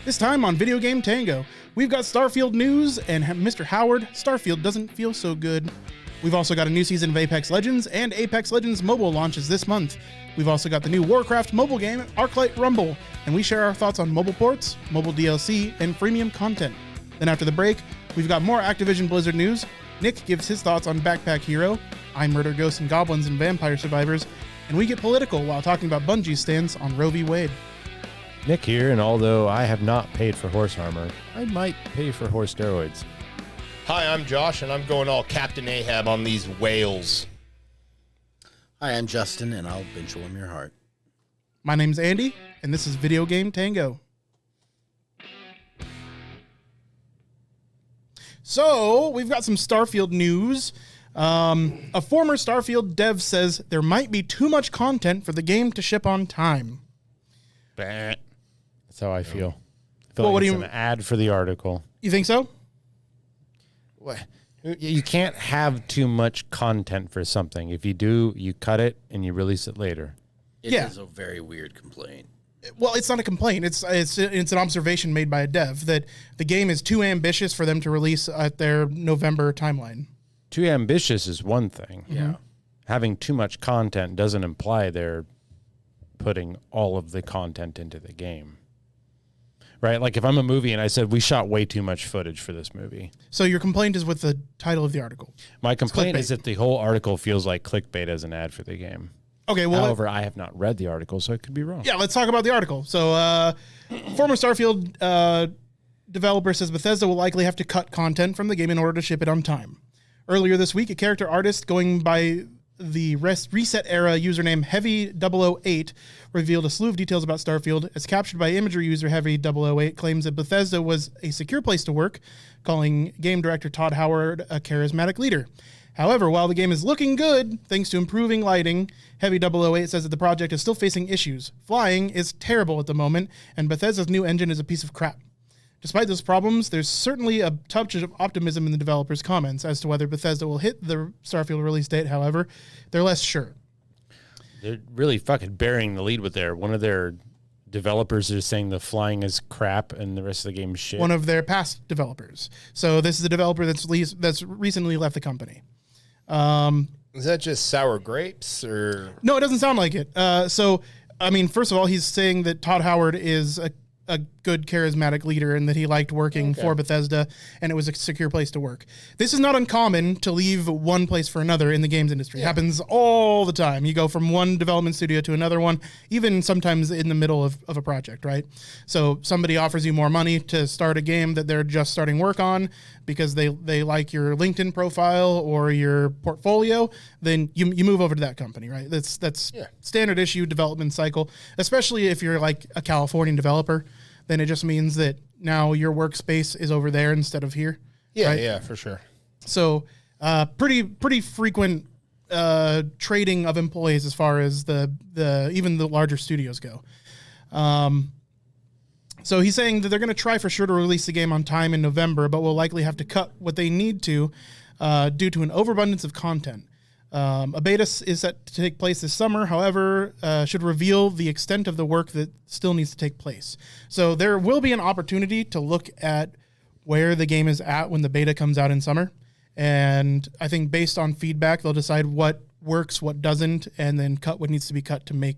This time on Video Game Tango, we've got Starfield news and Mr. Howard, Starfield doesn't feel so good. We've also got a new season of Apex Legends and Apex Legends mobile launches this month. We've also got the new Warcraft mobile game, Arclite Rumble, and we share our thoughts on mobile ports, mobile DLC, and freemium content. Then after the break, we've got more Activision Blizzard news. Nick gives his thoughts on Backpack Hero, I murder ghosts and goblins and vampire survivors, and we get political while talking about Bungie's stance on Roe V Wade. Nick here, and although I have not paid for horse armor, I might pay for horse steroids. Hi, I'm Josh, and I'm going all Captain Ahab on these whales. Hi, I'm Justin, and I'll binge warm your heart. My name's Andy, and this is Video Game Tango. So, we've got some Starfield news. A former Starfield dev says there might be too much content for the game to ship on time. That's how I feel. I feel Well, what like do it's you- an ad for the article. You think so? What? You can't have too much content for something. If you do, you cut it and you release it later. It Yeah. is a very weird complaint. Well, it's not a complaint. It's an observation made by a dev that the game is too ambitious for them to release at their November timeline. Too ambitious is one thing. Yeah. Having too much content doesn't imply they're putting all of the content into the game. Right? Like if I'm a movie and I said we shot way too much footage for this movie. So your complaint is with the title of the article. My complaint clickbait. is that the whole article feels like clickbait as an ad for the game. Okay, well, However, I have not read the article, so it could be wrong. yeah, let's talk about the article. So, former Starfield developer says Bethesda will likely have to cut content from the game in order to ship it on time. Earlier this week, a character artist going by the Reset Era username Heavy008 revealed a slew of details about Starfield. As captured by imagery user Heavy008 claims that Bethesda was a secure place to work, calling game director Todd Howard a charismatic leader. However, while the game is looking good, thanks to improving lighting, Heavy008 says that the project is still facing issues. Flying is terrible at the moment, and Bethesda's new engine is a piece of crap. Despite those problems, there's certainly a touch of optimism in the developers' comments as to whether Bethesda will hit the Starfield release date. However, they're less sure. They're really fucking burying the lead with one of their developers is saying the flying is crap and the rest of the game is shit. One of their past developers. So this is a developer that's recently left the company. Is that just sour grapes, or? No, it doesn't sound like it. So, I mean, first of all, he's saying that Todd Howard is a good, charismatic leader and that he liked working for Bethesda and it was a secure place to work. This is not uncommon to leave one place for another in the games industry. It happens all the time. You go from one development studio to another one, even sometimes in the middle of a project, right? So somebody offers you more money to start a game that they're just starting work on because they like your LinkedIn profile or your portfolio, then you move over to that company, right? That's standard issue development cycle, especially if you're like a Californian developer. Then it just means that now your workspace is over there instead of here. Yeah, right? yeah, for sure. So pretty frequent trading of employees as far as the even the larger studios go. So he's saying that they're going to try for sure to release the game on time in November, but will likely have to cut what they need to due to an overabundance of content. A beta is set to take place this summer, however, should reveal the extent of the work that still needs to take place. So there will be an opportunity to look at where the game is at when the beta comes out in summer. And I think based on feedback, they'll decide what works, what doesn't, and then cut what needs to be cut to make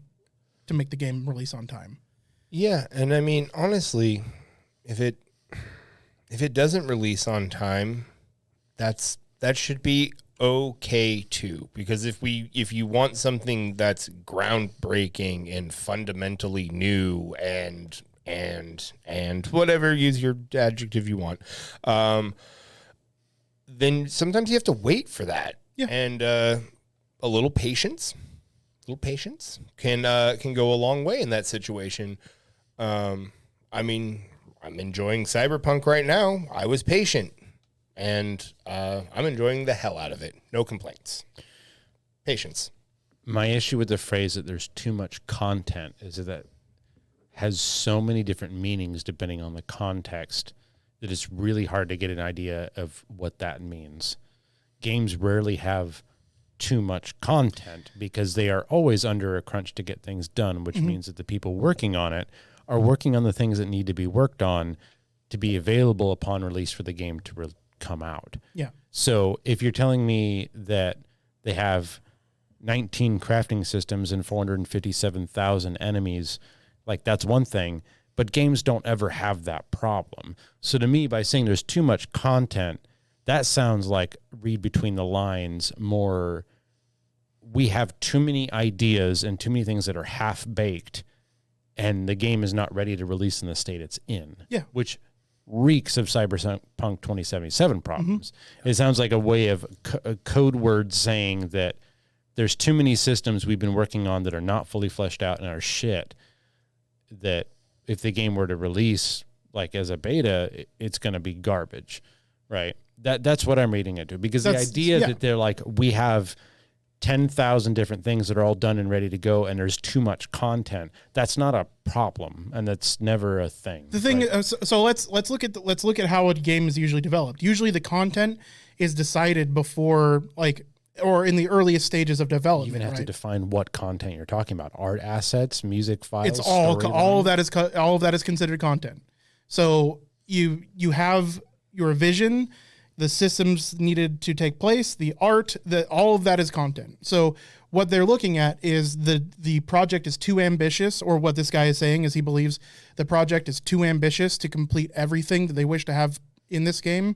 the game release on time. Yeah, and I mean, honestly, if it doesn't release on time, that should be okay too, because if you want something that's groundbreaking and fundamentally new and whatever, use your adjective you want, then sometimes you have to wait for that. Yeah. And a little patience can go a long way in that situation. I mean, I'm enjoying Cyberpunk right now. I was patient. And I'm enjoying the hell out of it. No complaints. Patience. My issue with the phrase that there's too much content is that has so many different meanings depending on the context that it's really hard to get an idea of what that means. Games rarely have too much content because they are always under a crunch to get things done, which means that the people working on it are working on the things that need to be worked on to be available upon release for the game to come out. Yeah. So if you're telling me that they have 19 crafting systems and 457,000 enemies, like that's one thing, but games don't ever have that problem. So to me, by saying there's too much content, that sounds like, read between the lines, more we have too many ideas and too many things that are half-baked, and the game is not ready to release in the state it's in. Yeah. Which reeks of Cyberpunk 2077 problems. It sounds like a way of a code word saying that there's too many systems we've been working on that are not fully fleshed out and are shit, that if the game were to release like as a beta, it's going to be garbage, right? That's what I'm reading into, because the idea that they're like, we have 10,000 different things that are all done and ready to go, and there's too much content. That's not a problem, and that's never a thing. The thing, right? So let's look at how a game is usually developed. Usually, the content is decided before, like, or in the earliest stages of development. You even have to define what content you're talking about: art assets, music files. It's all of that is considered content. So you have your vision, the systems needed to take place, the art, all of that is content. So what they're looking at is the project is too ambitious, or what this guy is saying is he believes the project is too ambitious to complete everything that they wish to have in this game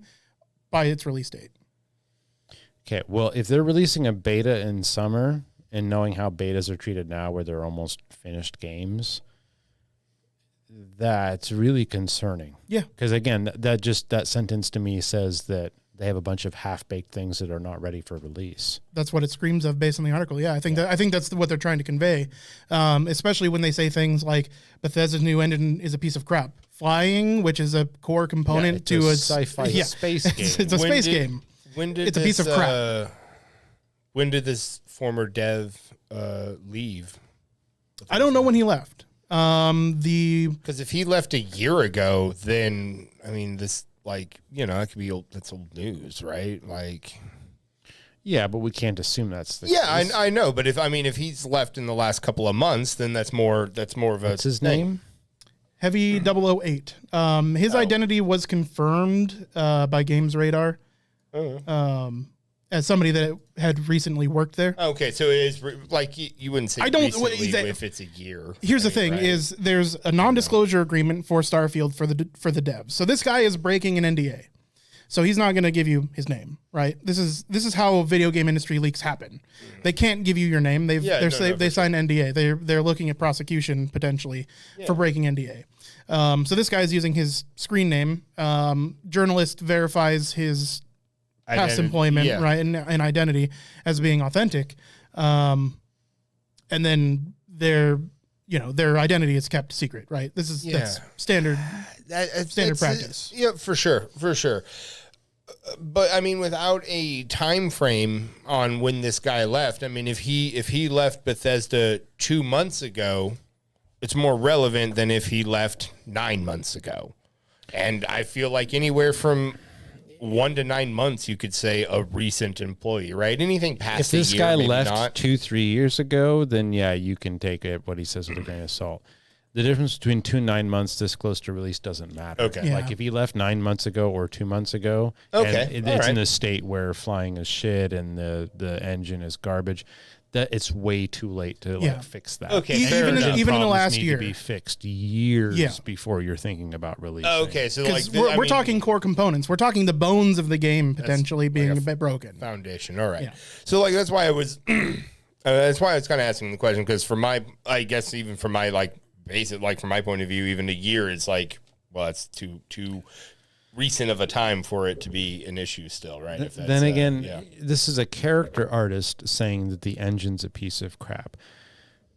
by its release date. Okay, well, if they're releasing a beta in summer, and knowing how betas are treated now, where they're almost finished games, that's really concerning. Yeah. Because again, that sentence to me says that they have a bunch of half-baked things that are not ready for release. That's what it screams of based on the article. Yeah, I think that's what they're trying to convey, especially when they say things like Bethesda's new engine is a piece of crap. Flying, which is a core component to a sci-fi space game. It's a space game. It's a piece of crap. When did this former dev leave? I don't know when he left. Because if he left a year ago, then I mean, this, like, you know, that could be that's old news, right? Like, yeah, but we can't assume that's the case. I know, but if he's left in the last couple of months, then that's more of a. What's his name? Heavy 008. His identity was confirmed by Games Radar. As somebody that had recently worked there. Okay, so it is like you wouldn't say if it's a year. Here's the thing: is there's a non-disclosure agreement for Starfield for the devs. So this guy is breaking an NDA, so he's not going to give you his name, right? This is how video game industry leaks happen. They can't give you your name. They signed NDA. They're looking at prosecution potentially for breaking NDA. So this guy is using his screen name. Journalist verifies his past employment, right, and identity as being authentic, and then their identity is kept secret, right? That's standard practice. Yeah, for sure. But I mean, without a time frame on when this guy left, I mean, if he left Bethesda 2 months ago, it's more relevant than if he left 9 months ago. And I feel like anywhere from 1 to 9 months, you could say a recent employee, right? Anything past a year, if this guy left 2-3 years ago, then yeah, you can take it what he says with a grain of salt. The difference between 2 and 9 months this close to release doesn't matter. Okay, yeah. Like if he left 9 months ago or 2 months ago, and it's in a state where flying is shit and the engine is garbage, that it's way too late to fix that. Okay, even in the last year, to be fixed years before you're thinking about releasing. Okay, so like we're talking core components. We're talking the bones of the game potentially being a bit broken. Foundation. All right. Yeah. So like that's why I was that's why I was kind of asking the question, because from my from my point of view, even a year is like, well, it's too recent of a time for it to be an issue still, right? Then again, this is a character artist saying that the engine's a piece of crap.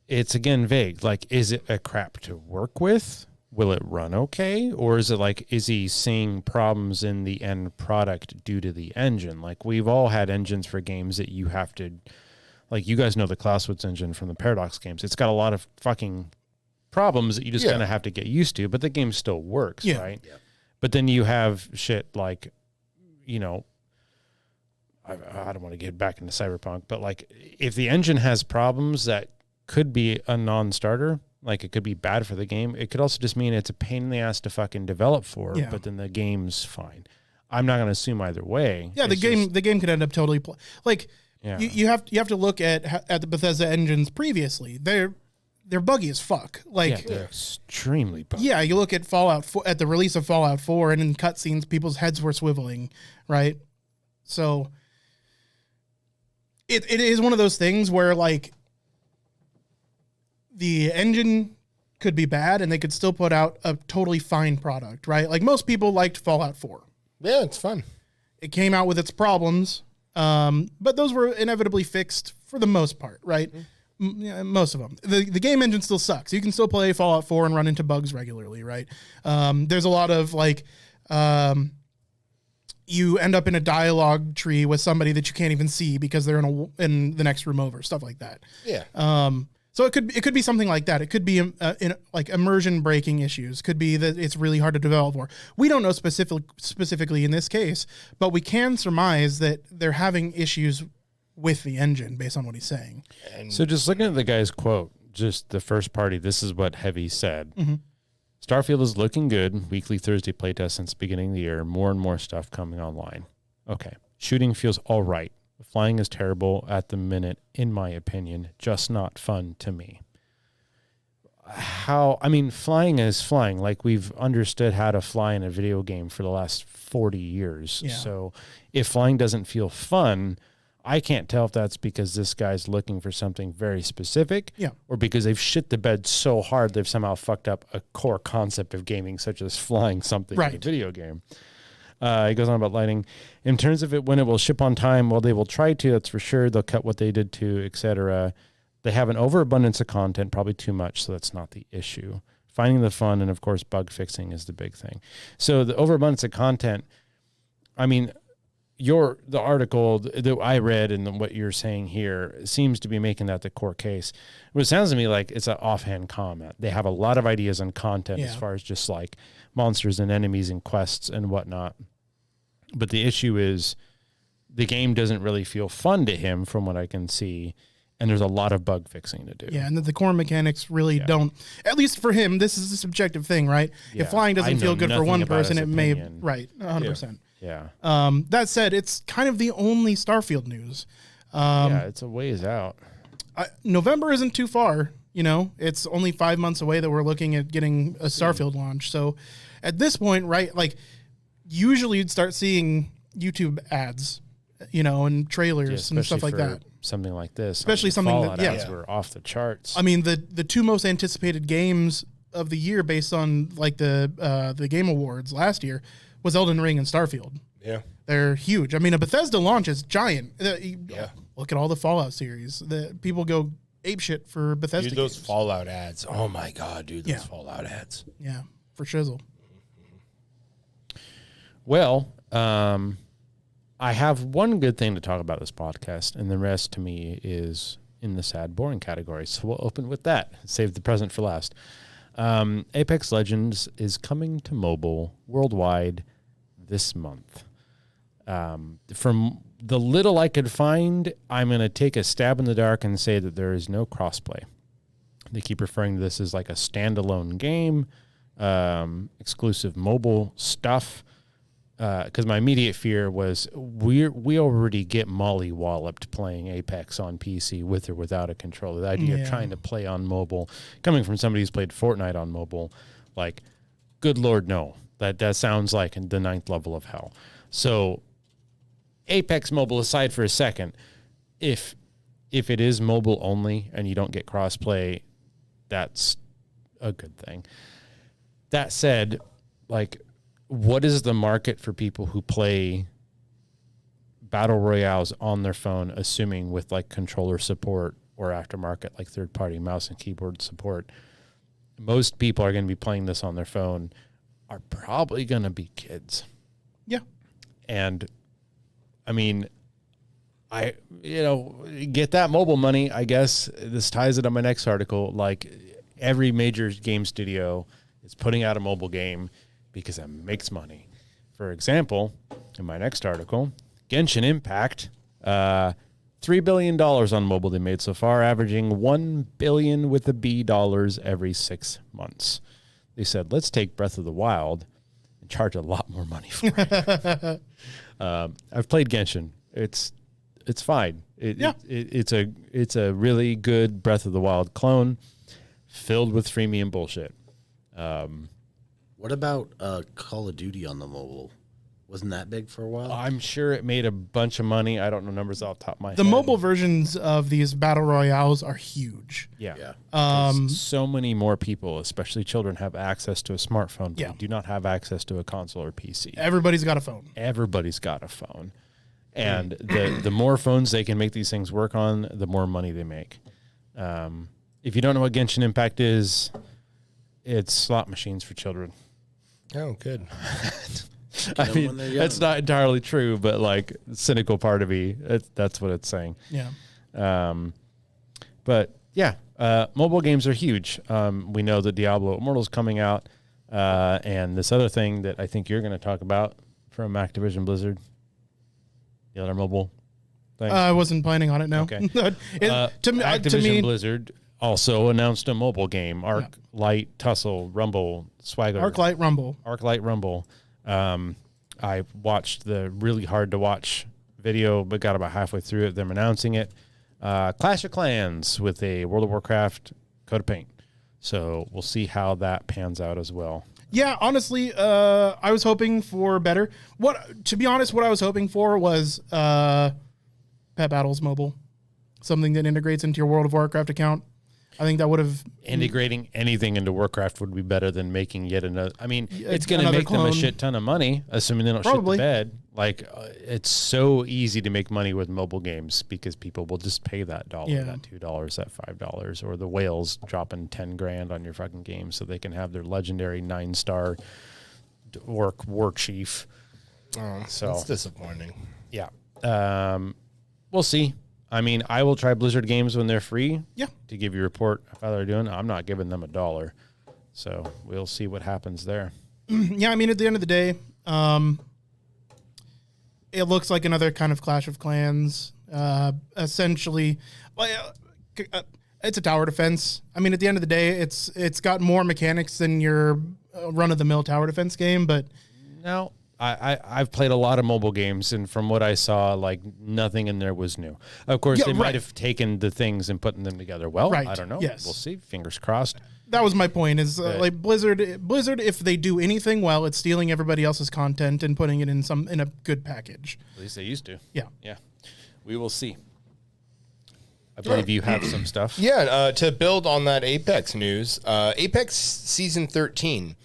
It's again vague. Like, is it a crap to work with? Will it run okay? Or is it like, is he seeing problems in the end product due to the engine? Like, we've all had engines for games that you have to, like, you guys know the Clausewitz engine from the Paradox games. It's got a lot of fucking problems that you just kind of have to get used to, but the game still works, right? Yeah. But then you have shit like, you know, I don't want to get back into Cyberpunk, but like if the engine has problems that could be a non-starter, Like, it could be bad for the game. It could also just mean it's a pain in the ass to fucking develop for, Yeah. but then the game's fine. I'm not going to assume either way. Yeah, the game could end up totally Yeah. you have to look at the Bethesda engines previously. They're buggy as fuck. Like they're extremely buggy. yeah, you look at Fallout 4, at the release of Fallout 4, and in cutscenes, people's heads were swiveling, right? So it is one of those things where like the engine could be bad, and they could still put out a totally fine product, right? Like most people liked Fallout 4. Yeah, it's fun. It came out with its problems, but those were inevitably fixed for the most part, right? Yeah, most of them. The game engine still sucks. You can still play Fallout 4 and run into bugs regularly, right? There's a lot of like, you end up in a dialogue tree with somebody that you can't even see because they're in the next room over, stuff like that. Yeah. So it could be something like that. It could be like immersion breaking issues. Could be that it's really hard to develop for. We don't know specifically in this case, but we can surmise that they're having issues with the engine based on what he's saying. So just looking at the guy's quote, just the first party, this is what Heavy said. Mm-hmm. Starfield is looking good. Weekly Thursday playtest since the beginning of the year. More and more stuff coming online. Okay. Shooting feels all right. Flying is terrible at the minute, in my opinion. Just not fun to me. Flying is flying. Like, we've understood how to fly in a video game for the last 40 years. Yeah. So if flying doesn't feel fun, I can't tell if that's because this guy's looking for something very specific, or because they've shit the bed so hard they've somehow fucked up a core concept of gaming, such as flying something in a video game. He goes on about lighting. In terms of it, when it will ship on time, well, they will try to, that's for sure. They'll cut what they did to, etc. They have an overabundance of content, probably too much, so that's not the issue. Finding the fun and, of course, bug fixing is the big thing. So the overabundance of content, I mean, the article that I read and what you're saying here seems to be making that the core case. It sounds to me like it's an offhand comment. They have a lot of ideas on content as far as just like monsters and enemies and quests and whatnot. But the issue is the game doesn't really feel fun to him from what I can see. And there's a lot of bug fixing to do. Yeah, and the core mechanics really don't, at least for him, this is a subjective thing, right? Yeah. If flying doesn't feel good for one person, it may, right, 100%. Yeah. That said, it's kind of the only Starfield news. It's a ways out. November isn't too far. You know, it's only 5 months away that we're looking at getting a Starfield launch. So at this point, right, like usually you'd start seeing YouTube ads, you know, and trailers and stuff like that. Something like this. Especially something Fallout that, ads were off the charts. I mean, the two most anticipated games of the year based on like the Game Awards last year was Elden Ring and Starfield. Yeah. They're huge. I mean, a Bethesda launch is giant. Look at all the Fallout series. The people go apeshit for Bethesda. Dude, those games. Fallout ads. Oh my God, dude, those Fallout ads. Yeah, for shizzle. Well, I have one good thing to talk about this podcast, and the rest to me is in the sad, boring category. So we'll open with that. Save the present for last. Apex Legends is coming to mobile worldwide this month. From the little I could find, I'm going to take a stab in the dark and say that there is no crossplay. They keep referring to this as like a standalone game, exclusive mobile stuff. Because my immediate fear was we already get molly-walloped playing Apex on PC with or without a controller. The idea of trying to play on mobile, coming from somebody who's played Fortnite on mobile, like, good Lord, no. That sounds like the ninth level of hell. So Apex Mobile aside for a second, if it is mobile only and you don't get crossplay, that's a good thing. That said, like, what is the market for people who play battle royales on their phone, assuming with like controller support or aftermarket, like third-party mouse and keyboard support? Most people are going to be playing this on their phone are probably going to be kids. Yeah. And I mean, get that mobile money, I guess. This ties it on my next article. Like, every major game studio is putting out a mobile game because it makes money. For example, in my next article, Genshin Impact $3 billion on mobile they made so far, averaging $1 billion with a B dollars every 6 months. They said, let's take Breath of the Wild and charge a lot more money for it. I've played Genshin. It's fine. It's a really good Breath of the Wild clone filled with freemium bullshit. What about Call of Duty on the mobile? Wasn't that big for a while? I'm sure it made a bunch of money. I don't know numbers off the top of my head. The mobile versions of these battle royales are huge. Yeah. Yeah. So many more people, especially children, have access to a smartphone. But Yeah. they do not have access to a console or PC. Everybody's got a phone. Everybody's got a phone. And the more phones they can make these things work on, the more money they make. If you don't know what Genshin Impact is, it's slot machines for children. Oh, good. I mean, that's not entirely true, but like the cynical part of me, that's what it's saying. Yeah. But yeah, mobile games are huge. We know that Diablo Immortal's coming out, and this other thing that I think you're going to talk about from Activision Blizzard, the other mobile thing. I wasn't planning on it. No. Okay. To me, Blizzard also announced a mobile game: Arclite, Tussle, Rumble, Swagger. Arclite Rumble. I watched the really hard to watch video, but got about halfway through it. Them announcing it. Clash of Clans with a World of Warcraft coat of paint. So we'll see how that pans out as well. Yeah, honestly, I was hoping for better. To be honest, what I was hoping for was Pet Battles Mobile, something that integrates into your World of Warcraft account. I think that would have integrating anything into Warcraft would be better than making yet another. I mean, it's going to another make them a shit ton of money, assuming they don't Probably. shit the bed. Like it's so easy to make money with mobile games because people will just pay that $1, that $2, that $5, or the whales dropping $10,000 on your fucking game so they can have their legendary 9-star war chief. Oh, so that's disappointing. Yeah, we'll see. I mean, I will try Blizzard games when they're free. Yeah. To give you a report of how they're doing. I'm not giving them $1. So we'll see what happens there. Yeah, I mean, at the end of the day, it looks like another kind of Clash of Clans. Essentially, it's a tower defense. I mean, at the end of the day, it's got more mechanics than your run-of-the-mill tower defense game, but... No. I've played a lot of mobile games, and from what I saw, like nothing in there was new. Of course, they might have taken the things and putting them together well. I don't know. Yes. We'll see. Fingers crossed. That was my point. Is like Blizzard, if they do anything well, it's stealing everybody else's content and putting it in a good package. At least they used to. Yeah. Yeah. We will see. I believe you have some stuff. Yeah, to build on that Apex news, Apex Season 13,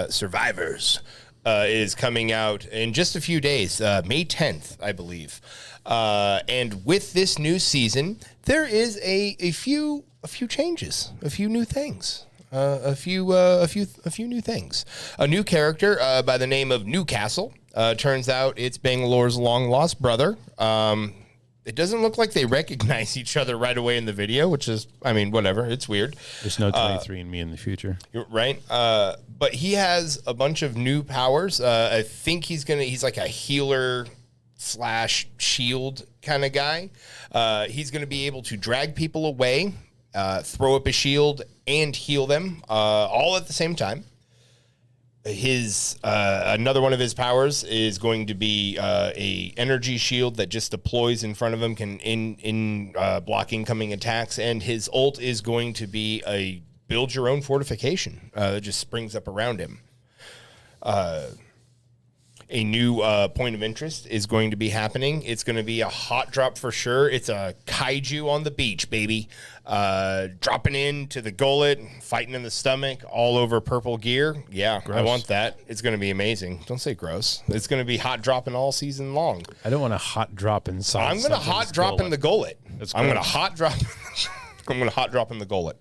Survivors, is coming out in just a few days, May 10th, I believe. And with this new season, there is a few changes, a few new things. A few new things. A new character by the name of Newcastle. Turns out it's Bangalore's long lost brother. It doesn't look like they recognize each other right away in the video, which is, I mean, whatever. It's weird. There's no 23andMe in the future. You're right. But he has a bunch of new powers. I think he's like a healer / shield kind of guy. He's going to be able to drag people away, throw up a shield, and heal them all at the same time. His another one of his powers is going to be a energy shield that just deploys in front of him, can block incoming attacks, and his ult is going to be a build your own fortification that just springs up around him. A new point of interest is going to be happening. It's going to be a hot drop for sure. It's a kaiju on the beach, baby. Dropping into the gullet, fighting in the stomach, all over purple gear. Yeah, gross. I want that. It's going to be amazing. Don't say gross. It's going to be hot dropping all season long. I don't want a hot drop inside. I'm going to hot drop in the gullet. I'm going to hot drop. I'm going to hot drop in the gullet.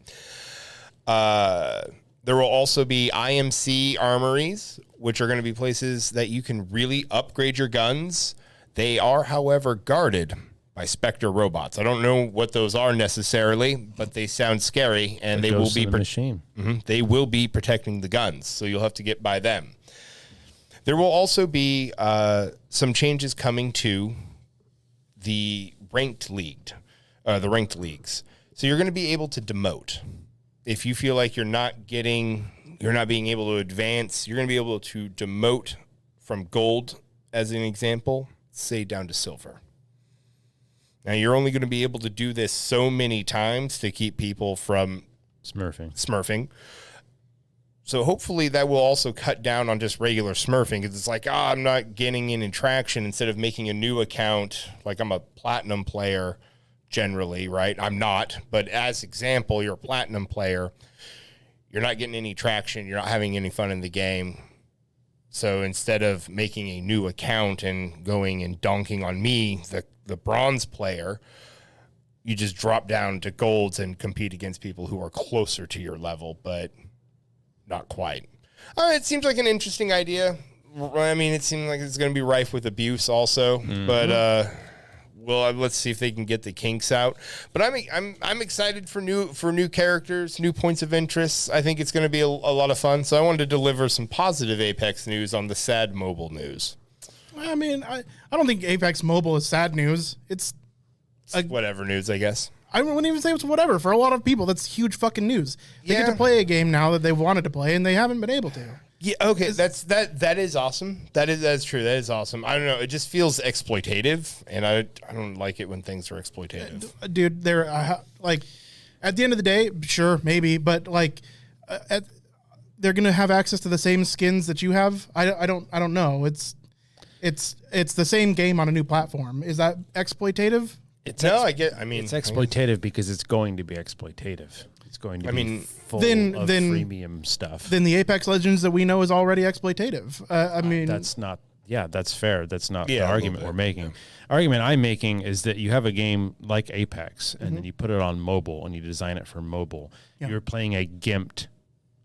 There will also be IMC Armories, which are going to be places that you can really upgrade your guns. They are, however, guarded by Spectre robots. I don't know what those are necessarily, but they sound scary, and they will be machine. They will be protecting the guns, so you'll have to get by them. There will also be some changes coming to the ranked leagues. So you're going to be able to demote. If you feel like you're not being able to advance, you're going to be able to demote from gold, as an example, say down to silver. Now, you're only going to be able to do this so many times to keep people from smurfing. So hopefully that will also cut down on just regular smurfing, because it's like, I'm not getting any traction. Instead of making a new account, like I'm a platinum player generally, right? I'm not, but as example, you're a platinum player. You're not getting any traction. You're not having any fun in the game. So instead of making a new account and going and donking on me, the bronze player, you just drop down to golds and compete against people who are closer to your level, but not quite. It seems like an interesting idea. I mean, it seems like it's going to be rife with abuse also, but well, let's see if they can get the kinks out. But I'm excited for new characters, new points of interest. I think it's going to be a lot of fun. So I wanted to deliver some positive Apex news on the sad mobile news. I mean, I don't think Apex Mobile is sad news. It's whatever news, I guess. I wouldn't even say it's whatever. For a lot of people, that's huge fucking news. They get to play a game now that they wanted to play, and they haven't been able to. Yeah, okay, that is awesome. That's true. That is awesome. I don't know. It just feels exploitative, and I don't like it when things are exploitative. Dude, they're like, at the end of the day, sure, maybe, but like, they're gonna have access to the same skins that you have. I don't know. It's the same game on a new platform. Is that exploitative? It's exploitative because it's going to be exploitative. It's going to be full of freemium stuff. Then the Apex Legends that we know is already exploitative. I mean, that's not. Yeah, that's fair. That's not the argument we're making. Yeah. Argument I'm making is that you have a game like Apex, and then you put it on mobile, and you design it for mobile. Yeah. You're playing a gimped,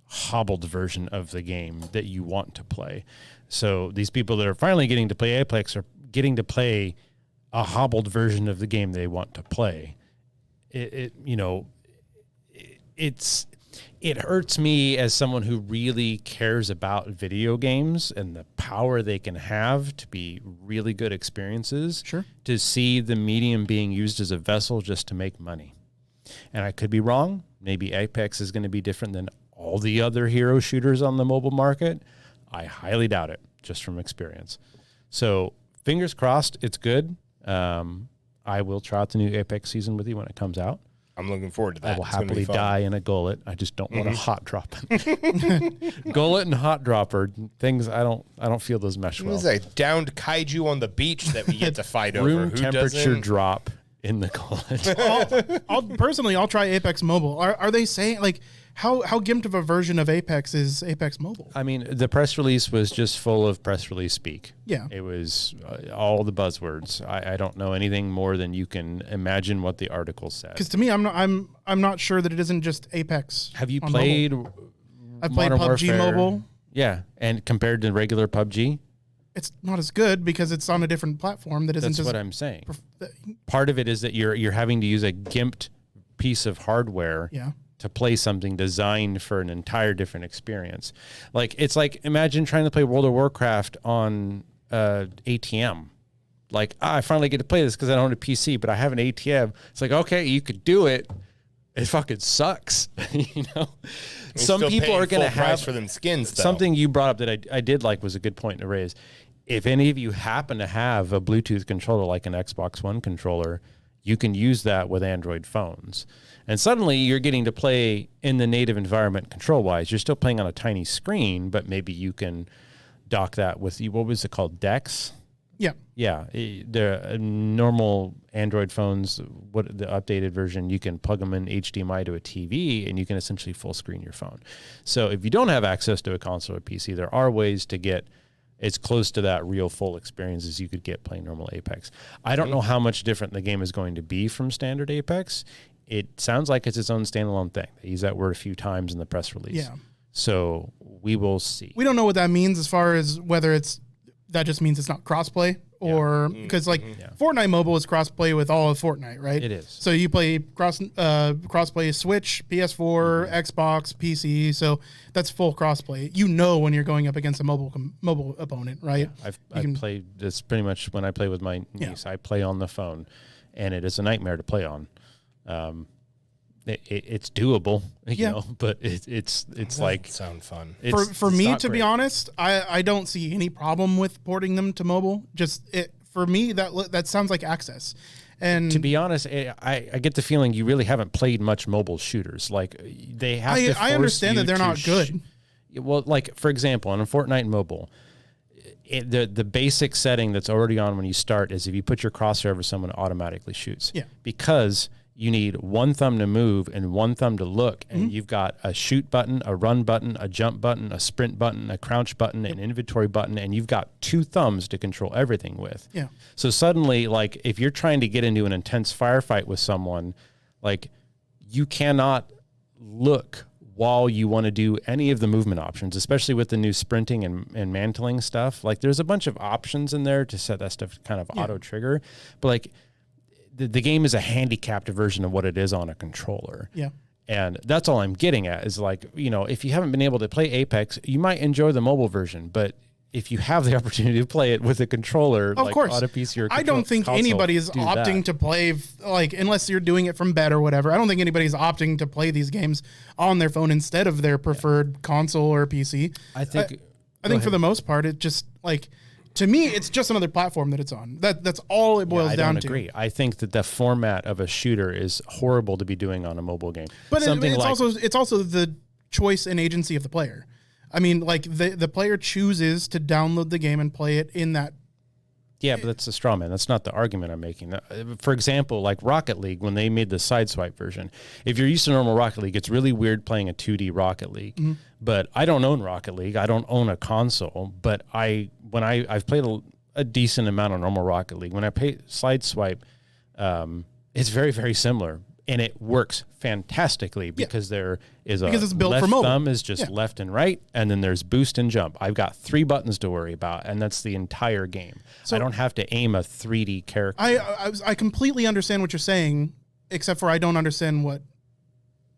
hobbled version of the game that you want to play. So these people that are finally getting to play Apex are getting to play a hobbled version of the game they want to play. It hurts me as someone who really cares about video games and the power they can have to be really good experiences. Sure. To see the medium being used as a vessel just to make money. And I could be wrong. Maybe Apex is going to be different than all the other hero shooters on the mobile market. I highly doubt it, just from experience. So fingers crossed, it's good. I will try out the new Apex season with you when it comes out. I'm looking forward to that. I will happily die in a gullet. I just don't want a hot drop. Gullet and hot dropper things. I don't feel those mesh well. What is that downed kaiju on the beach that we get to fight over? Room temperature drop in the gullet. I'll try Apex Mobile. Are they saying like how gimped of a version of Apex is Apex Mobile? I mean, the press release was just full of press release speak. Yeah, it was all the buzzwords. I don't know anything more than you can imagine what the article said. Because to me, I'm not sure that it isn't just Apex. Have you played? I've played PUBG Warfare. Mobile. Yeah, and compared to regular PUBG, it's not as good because it's on a different platform that isn't. That's just what I'm saying. Part of it is that you're having to use a gimped piece of hardware. Yeah. To play something designed for an entire different experience. It's like imagine trying to play World of Warcraft on ATM. Like, I finally get to play this because I don't have a PC, but I have an ATM. It's like, okay, you could do it. It fucking sucks. You know, some people are going to have for them skins. Though. Something you brought up that I did like was a good point to raise. If any of you happen to have a Bluetooth controller like an Xbox One controller, you can use that with Android phones. And suddenly you're getting to play in the native environment control-wise. You're still playing on a tiny screen, but maybe you can dock that with, what was it called, Dex? Yeah. Yeah. The normal Android phones, the updated version, you can plug them in HDMI to a TV, and you can essentially full screen your phone. So if you don't have access to a console or PC, there are ways to get as close to that real full experience as you could get playing normal Apex. I don't know how much different the game is going to be from standard Apex. It sounds like it's its own standalone thing. They use that word a few times in the press release. Yeah. So we will see. We don't know what that means as far as whether that just means it's not crossplay or because Fortnite Mobile is crossplay with all of Fortnite, right? It is. So you play crossplay Switch, PS4, Xbox, PC. So that's full crossplay. You know when you're going up against a mobile opponent, right? Yeah, I've played this pretty much when I play with my niece. I play on the phone, and it is a nightmare to play on. It's doable, you know, but it's like sound fun. For me, to be honest, I don't see any problem with porting them to mobile. For me, that sounds like access. And to be honest, I get the feeling you really haven't played much mobile shooters. Like they have. I understand that they're not good. Well, like for example, on a Fortnite Mobile, the basic setting that's already on when you start is if you put your crosshair over someone, it automatically shoots. Yeah. Because you need one thumb to move and one thumb to look, and you've got a shoot button, a run button, a jump button, a sprint button, a crouch button, an inventory button, and you've got 2 thumbs to control everything with. Yeah. So suddenly, like, if you're trying to get into an intense firefight with someone, like, you cannot look while you want to do any of the movement options, especially with the new sprinting and mantling stuff. Like, there's a bunch of options in there to set that stuff to kind of auto trigger, but like, the game is a handicapped version of what it is on a controller. Yeah. And that's all I'm getting at is like, you know, if you haven't been able to play Apex, you might enjoy the mobile version, but if you have the opportunity to play it with a controller, of course, on a PC or I don't think anybody is opting to play, like, unless you're doing it from bed or whatever. I don't think anybody's opting to play these games on their phone instead of their preferred console or PC. I think for the most part, it just like, to me, it's just another platform that it's on. That's all it boils down to. I don't agree. I think that the format of a shooter is horrible to be doing on a mobile game. But it's also the choice and agency of the player. I mean, like the player chooses to download the game and play it in that. Yeah, but that's a straw man. That's not the argument I'm making. For example, like Rocket League, when they made the Sideswipe version, if you're used to normal Rocket League, it's really weird playing a 2D Rocket League. Mm-hmm. But I don't own Rocket League. I don't own a console. But I've played a decent amount of normal Rocket League. When I play Sideswipe, it's very, very similar. And it works fantastically because there is because it's built for mobile. Thumb is just left and right, and then there's boost and jump. I've got 3 buttons to worry about, and that's the entire game. So I don't have to aim a 3D character. I completely understand what you're saying, except for I don't understand what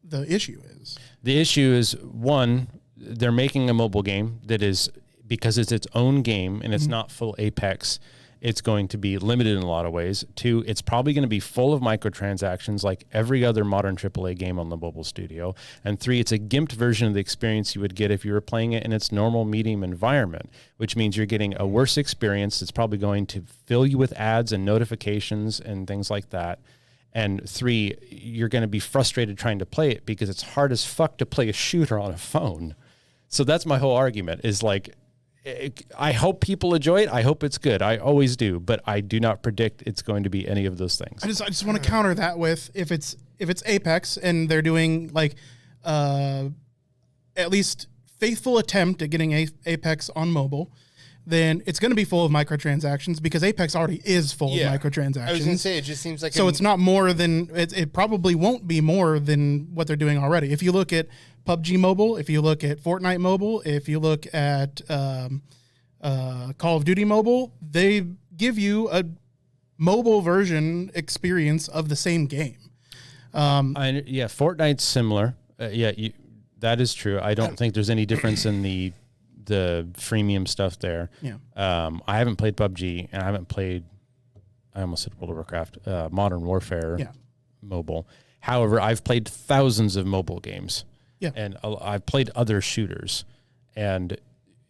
the issue is. The issue is, one, they're making a mobile game that is, because it's its own game and it's not full Apex, it's going to be limited in a lot of ways. 2, it's probably going to be full of microtransactions like every other modern AAA game on the mobile studio. And 3, it's a gimped version of the experience you would get if you were playing it in its normal medium environment, which means you're getting a worse experience. It's probably going to fill you with ads and notifications and things like that. And 3, you're going to be frustrated trying to play it because it's hard as fuck to play a shooter on a phone. So that's my whole argument is like, I hope people enjoy it. I hope it's good. I always do, but I do not predict it's going to be any of those things. I just want to counter that with if it's Apex and they're doing like at least faithful attempt at getting Apex on mobile, then it's going to be full of microtransactions because Apex already is full of microtransactions. I was going to say, it just seems like so it's not more than it probably won't be more than what they're doing already. If you look at PUBG Mobile, if you look at Fortnite Mobile, if you look at Call of Duty Mobile, they give you a mobile version experience of the same game. Fortnite's similar. That is true. I don't think there's any difference in the freemium stuff there. Yeah. I haven't played PUBG and I haven't played, I almost said World of Warcraft, Modern Warfare mobile. However, I've played thousands of mobile games. Yeah. And I've played other shooters. And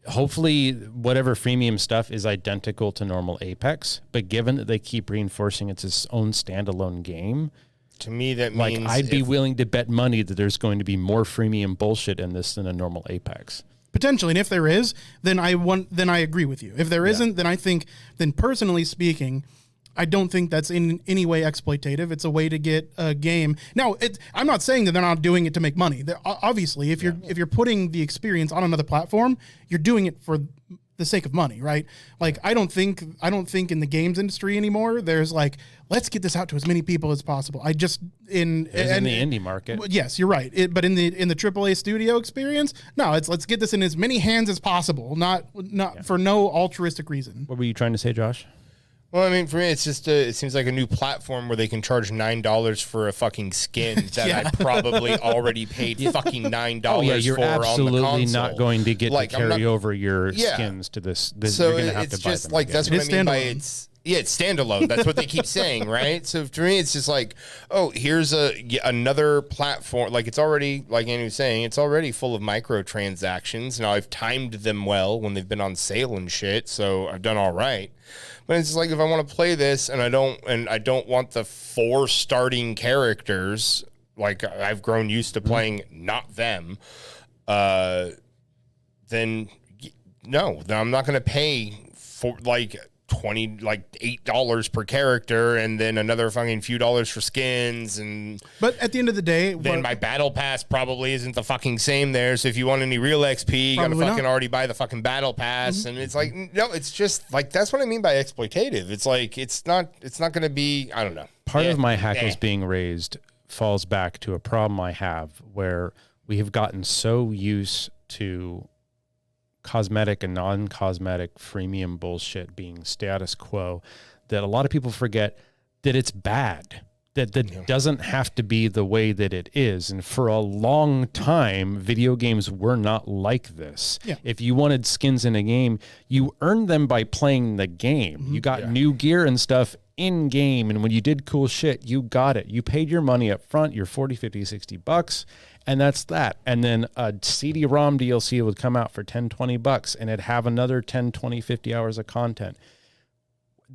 hopefully whatever freemium stuff is identical to normal Apex. But given that they keep reinforcing it's its own standalone game, to me that means I'd be willing to bet money that there's going to be more freemium bullshit in this than a normal Apex. Potentially, and if there is, then I agree with you. If there isn't, then personally speaking, I don't think that's in any way exploitative. It's a way to get a game. Now, I'm not saying that they're not doing it to make money. Obviously, if you're putting the experience on another platform, you're doing it for the sake of money, right? Like I don't think in the games industry anymore there's like, let's get this out to as many people as possible. In the indie market. Yes, you're right. But in the AAA studio experience, no, let's get this in as many hands as possible, not for no altruistic reason. What were you trying to say, Josh? Well, I mean, for me, it's just it seems like a new platform where they can charge $9 for a fucking skin that I probably already paid fucking $9 Oh yeah, you're for on the absolutely console. not going to get Like, to I'm carry not- over your Yeah. skins to this. So you're gonna have it's to buy just them like again. that's what It's I mean by standalone. it's standalone. That's what they keep saying, right? So to me, it's just like, oh, here's another platform. Like it's already, like Andy was saying, it's already full of microtransactions. Now I've timed them well when they've been on sale and shit, so I've done all right. But it's just like if I want to play this and I don't want the 4 starting characters, like I've grown used to playing not them, then no, then I'm not going to pay for like $8 per character and then another fucking few dollars for skins, and But at the end of the day, then my battle pass probably isn't the fucking same there. So if you want any real XP, you gotta Probably fucking not. already buy the fucking battle pass. And it's like, no, it's just like, that's what I mean by exploitative. It's like, it's not gonna be, I don't know. Part Yeah. of my hackles Yeah. being raised falls back to a problem I have where we have gotten so used to cosmetic and non-cosmetic freemium bullshit being status quo that a lot of people forget that it's bad, that doesn't have to be the way that it is. And for a long time, video games were not like this. Yeah. If you wanted skins in a game, you earned them by playing the game. You got new gear and stuff in game, and when you did cool shit, you got it. You paid your money up front, your 40, 50, 60 bucks, and that's that. And then a CD-ROM DLC would come out for 10, 20 bucks, and it'd have another 10, 20, 50 hours of content.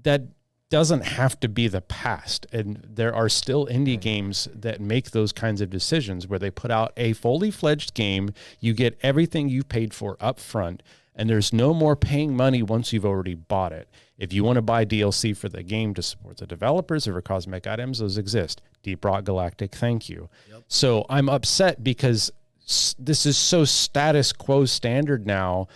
That doesn't have to be the past. And there are still indie games that make those kinds of decisions where they put out a fully fledged game, you get everything you paid for up front, and there's no more paying money once you've already bought it. If you want to buy DLC for the game to support the developers or for cosmetic items, those exist. Deep Rock Galactic, thank you. Yep. So I'm upset because this is so status quo standard now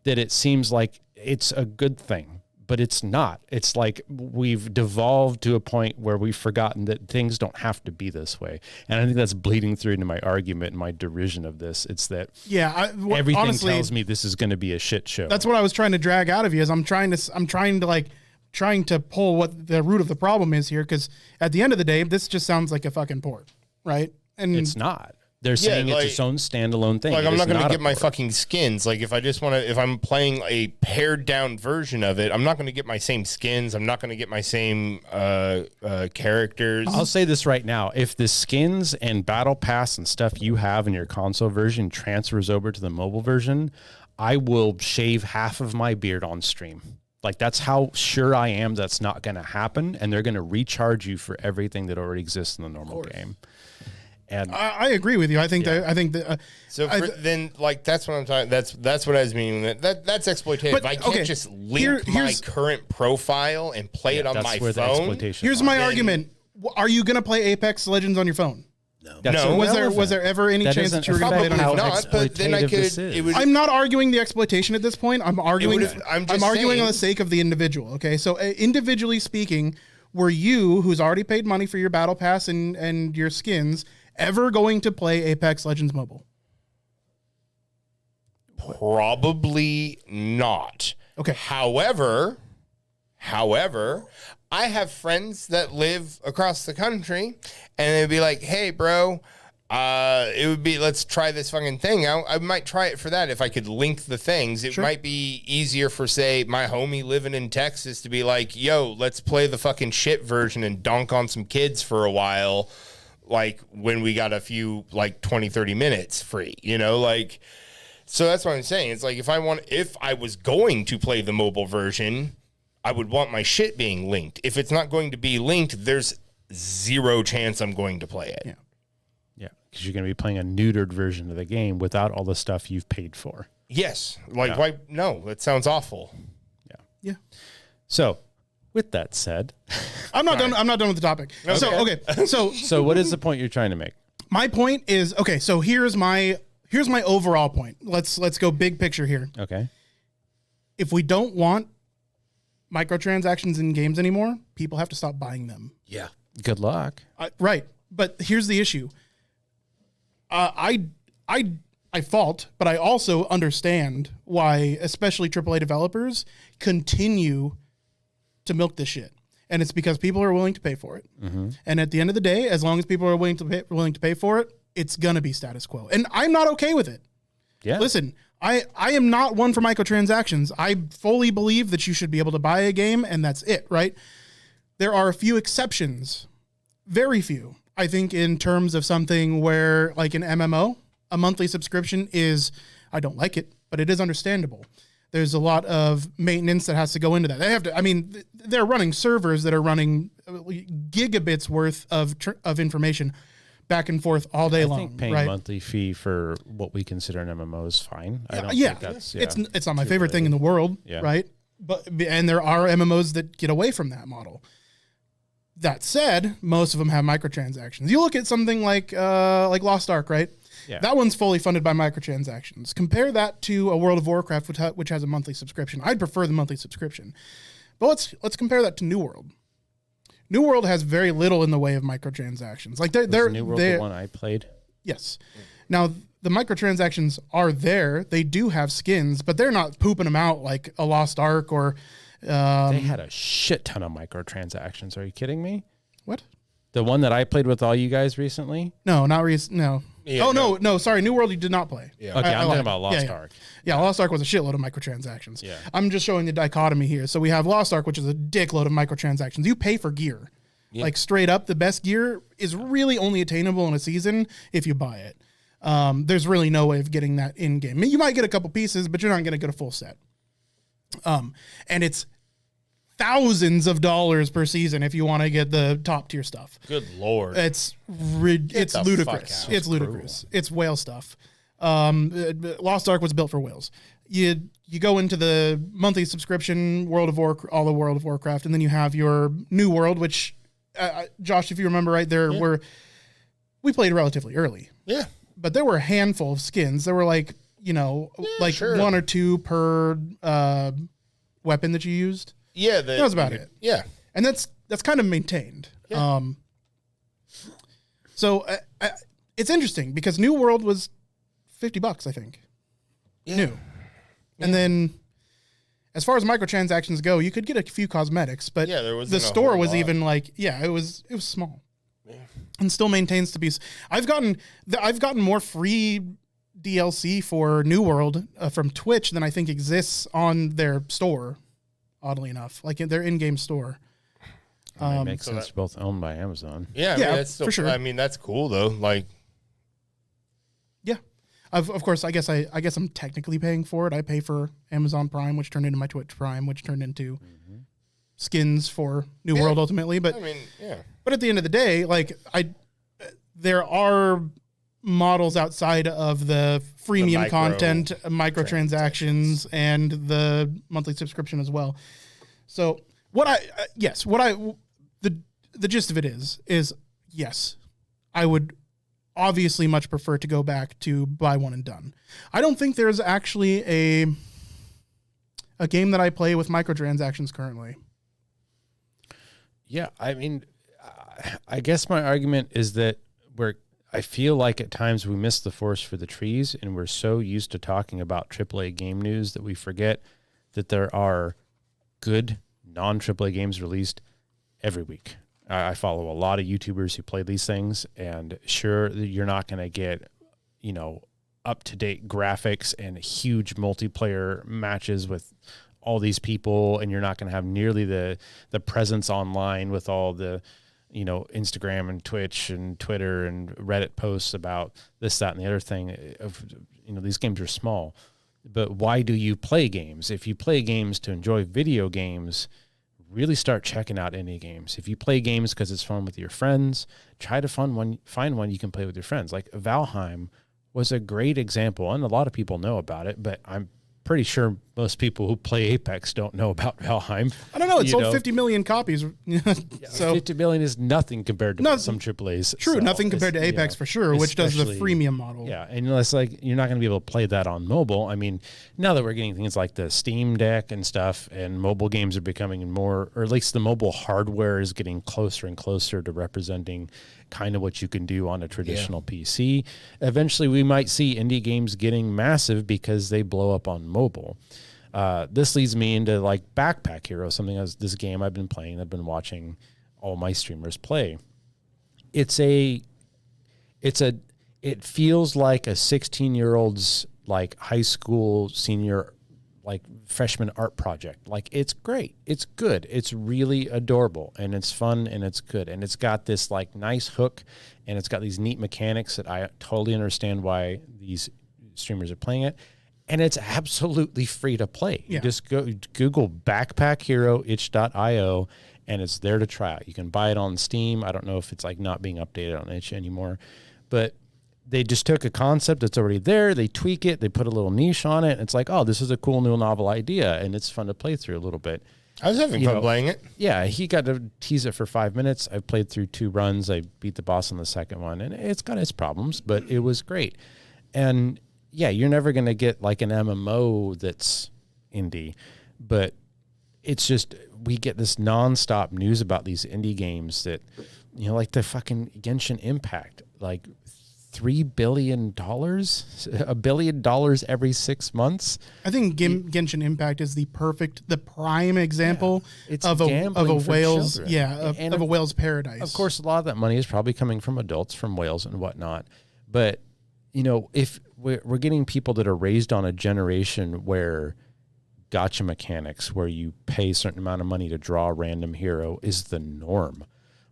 that it seems like it's a good thing, but it's not. It's like we've devolved to a point where we've forgotten that things don't have to be this way. And I think that's bleeding through into my argument and my derision of this. It's that everything honestly, tells me this is going to be a shit show. That's what I was trying to drag out of you. Is I'm trying to pull what the root of the problem is here, because at the end of the day, this just sounds like a fucking port, right? And it's not. They're saying like- it's its own standalone thing. Like, It I'm is not going to a get my port. fucking skins. Like, if I just want to, if I'm playing a pared down version of it, I'm not going to get my same skins. I'm not going to get my same characters. I'll say this right now. If the skins and battle pass and stuff you have in your console version transfers over to the mobile version, I will shave half of my beard on stream. Like, that's how sure I am that's not going to happen. And they're going to recharge you for everything that already exists in the normal game. And I agree with you. I think that So then, like, that's what I'm talking. That's what I was meaning. That's exploitative. But, I can't okay, just link my here's- current profile and play it on that's my where the phone. exploitation here's lies. my argument. Are you going to play Apex Legends on your phone? That's No. Was there ever any That chance doesn't that you were going to play it on affect your how phone? not, but then I exploitative could. this is. It would. I'm not arguing the exploitation at this point. I'm arguing. I'm just arguing saying- on the sake of the individual. Okay, so individually speaking, were you, who's already paid money for your battle pass and your skins, ever going to play Apex Legends Mobile? Probably not. Okay. However, I have friends that live across the country, and they'd be like, "Hey, bro, it would be let's try this fucking thing. I might try it for that if I could link the things. It might be easier for, say, my homie living in Texas to be like, yo, let's play the fucking shit version and donk on some kids for a while." Like when we got a few like 20, 30 minutes free, like, so that's what I'm saying. It's like, if I was going to play the mobile version, I would want my shit being linked. If it's not going to be linked, there's zero chance I'm going to play it. Yeah. Yeah, because you're going to be playing a neutered version of the game without all the stuff you've paid for. Yes. Like, why? No, that sounds awful. Yeah. So, with that said, I'm not done. I'm not done with the topic. So what is the point you're trying to make? my point is, okay, so here's my overall point. Let's go big picture here. Okay. If we don't want microtransactions in games anymore, people have to stop buying them. Yeah. Good luck. Right. But here's the issue. I fault, but I also understand why, especially AAA developers, continue to milk this shit. And it's because people are willing to pay for it. And at the end of the day, as long as people are willing to pay for it, it's going to be status quo. And I'm not okay with it. Yeah. Listen, I am not one for microtransactions. I fully believe that you should be able to buy a game and that's it, right? There are a few exceptions, very few. I think in terms of something where, like an MMO, a monthly subscription is, I don't like it, but it is understandable. There's a lot of maintenance that has to go into that. They have to, I mean, they're running servers that are running gigabits worth of information back and forth all day long. I think paying right? monthly fee for what we consider an MMO is fine. I don't Yeah, think that's, it's not my favorite thing in the world, Yeah. right? And there are MMOs that get away from that model. That said, most of them have microtransactions. You look at something like Lost Ark, right? Yeah. That one's fully funded by microtransactions. Compare that to a World of Warcraft, which has a monthly subscription. I'd prefer the monthly subscription. But let's compare that to New World. New World has very little in the way of microtransactions. Like they're New World the one I played. Yes. Now the microtransactions are there. They do have skins, but they're not pooping them out like a Lost Ark or. They had a shit ton of microtransactions. Are you kidding me? What? The one that I played with all you guys recently? No, not recent. No. Yeah, no. Sorry, New World you did not play. Yeah. Okay, I'm lied. talking about Lost Yeah. Ark. Yeah, Lost Ark was a shitload of microtransactions. Yeah. I'm just showing the dichotomy here. So we have Lost Ark, which is a dickload of microtransactions. You pay for gear. Yeah. Like straight up, the best gear is really only attainable in a season if you buy it. There's really no way of getting that in game. I mean, you might get a couple pieces, but you're not going to get a full set. And it's thousands of dollars per season if you want to get the top tier stuff. Good Lord. It's the ludicrous. fuck out. It's ludicrous. It's whale stuff. Lost Ark was built for whales. You go into the monthly subscription, all the World of Warcraft, and then you have your New World, which, Josh, if you remember right, we played relatively early, Yeah. but there were a handful of skins. There were sure. one or two per weapon that you used. Yeah. That was about it. Yeah. And that's kind of maintained. Yeah. So it's interesting because New World was $50, I think. Yeah. New. And then as far as microtransactions go, you could get a few cosmetics, but Yeah, there wasn't the a store whole was lot. even it was small. Yeah. And still maintains to be. I've gotten more free DLC for New World from Twitch than I think exists on their store. Oddly enough, like in their in-game store. It makes sense. They're both owned by Amazon. Yeah. I Yeah, mean, that's still, for sure. I mean, that's cool though. Like, Yeah, of course. I guess I'm technically paying for it. I pay for Amazon Prime, which turned into my Twitch Prime, which turned into skins for New World ultimately. But I mean, yeah. but at the end of the day, like there are models outside of the freemium content, microtransactions, and the monthly subscription as well. So the gist of it is yes, I would obviously much prefer to go back to buy one and done. I don't think there's actually a game that I play with microtransactions currently. Yeah, I mean, I guess my argument is that I feel like at times we miss the forest for the trees, and we're so used to talking about AAA game news that we forget that there are good non-AAA games released every week. I follow a lot of YouTubers who play these things, and sure, you're not going to get, up-to-date graphics and huge multiplayer matches with all these people, and you're not going to have nearly the presence online with all the Instagram and Twitch and Twitter and Reddit posts about this, that, and the other thing. These games are small, but why do you play games? If you play games to enjoy video games, really start checking out indie games. If you play games because it's fun with your friends, try to find one you can play with your friends. Like Valheim was a great example, and a lot of people know about it, but I'm pretty sure most people who play Apex don't know about Valheim. I don't know. It sold 50 million copies. So 50 million is nothing compared to No, some AAAs. true, So nothing compared to Apex for sure, which does the especially- freemium model. Yeah, and it's like you're not going to be able to play that on mobile. I mean, now that we're getting things like the Steam Deck and stuff, and mobile games are becoming more, or at least the mobile hardware is getting closer and closer to representing kind of what you can do on a traditional PC. Eventually, we might see indie games getting massive because they blow up on mobile. This leads me into like Backpack Hero, something as this game I've been playing. I've been watching all my streamers play. It feels like a 16-year-old's like high school senior, like freshman art project. Like it's great. It's good. It's really adorable and it's fun and it's good. And it's got this like nice hook and it's got these neat mechanics that I totally understand why these streamers are playing it. And it's absolutely free to play. Yeah. You just go Google Backpack Hero itch.io and it's there to try out. You can buy it on Steam. I don't know if it's like not being updated on itch anymore, but they just took a concept that's already there. They tweak it. They put a little niche on it. And it's like, oh, this is a cool new novel idea. And it's fun to play through a little bit. I was having fun playing it. Yeah, he got to tease it for 5 minutes. I played through 2 runs. I beat the boss on the second one. And it's got its problems, but it was great. And yeah, you're never going to get like an MMO that's indie. But it's just, we get this nonstop news about these indie games that, you know, like the fucking Genshin Impact, like $3 billion, $1 billion every 6 months. I think Genshin Impact is the prime example It's of a gambling for whale's children. of a whale's paradise. Of course, a lot of that money is probably coming from adults, from whales and whatnot. But, you know, if we're getting people that are raised on a generation where gacha mechanics, where you pay a certain amount of money to draw a random hero, is the norm.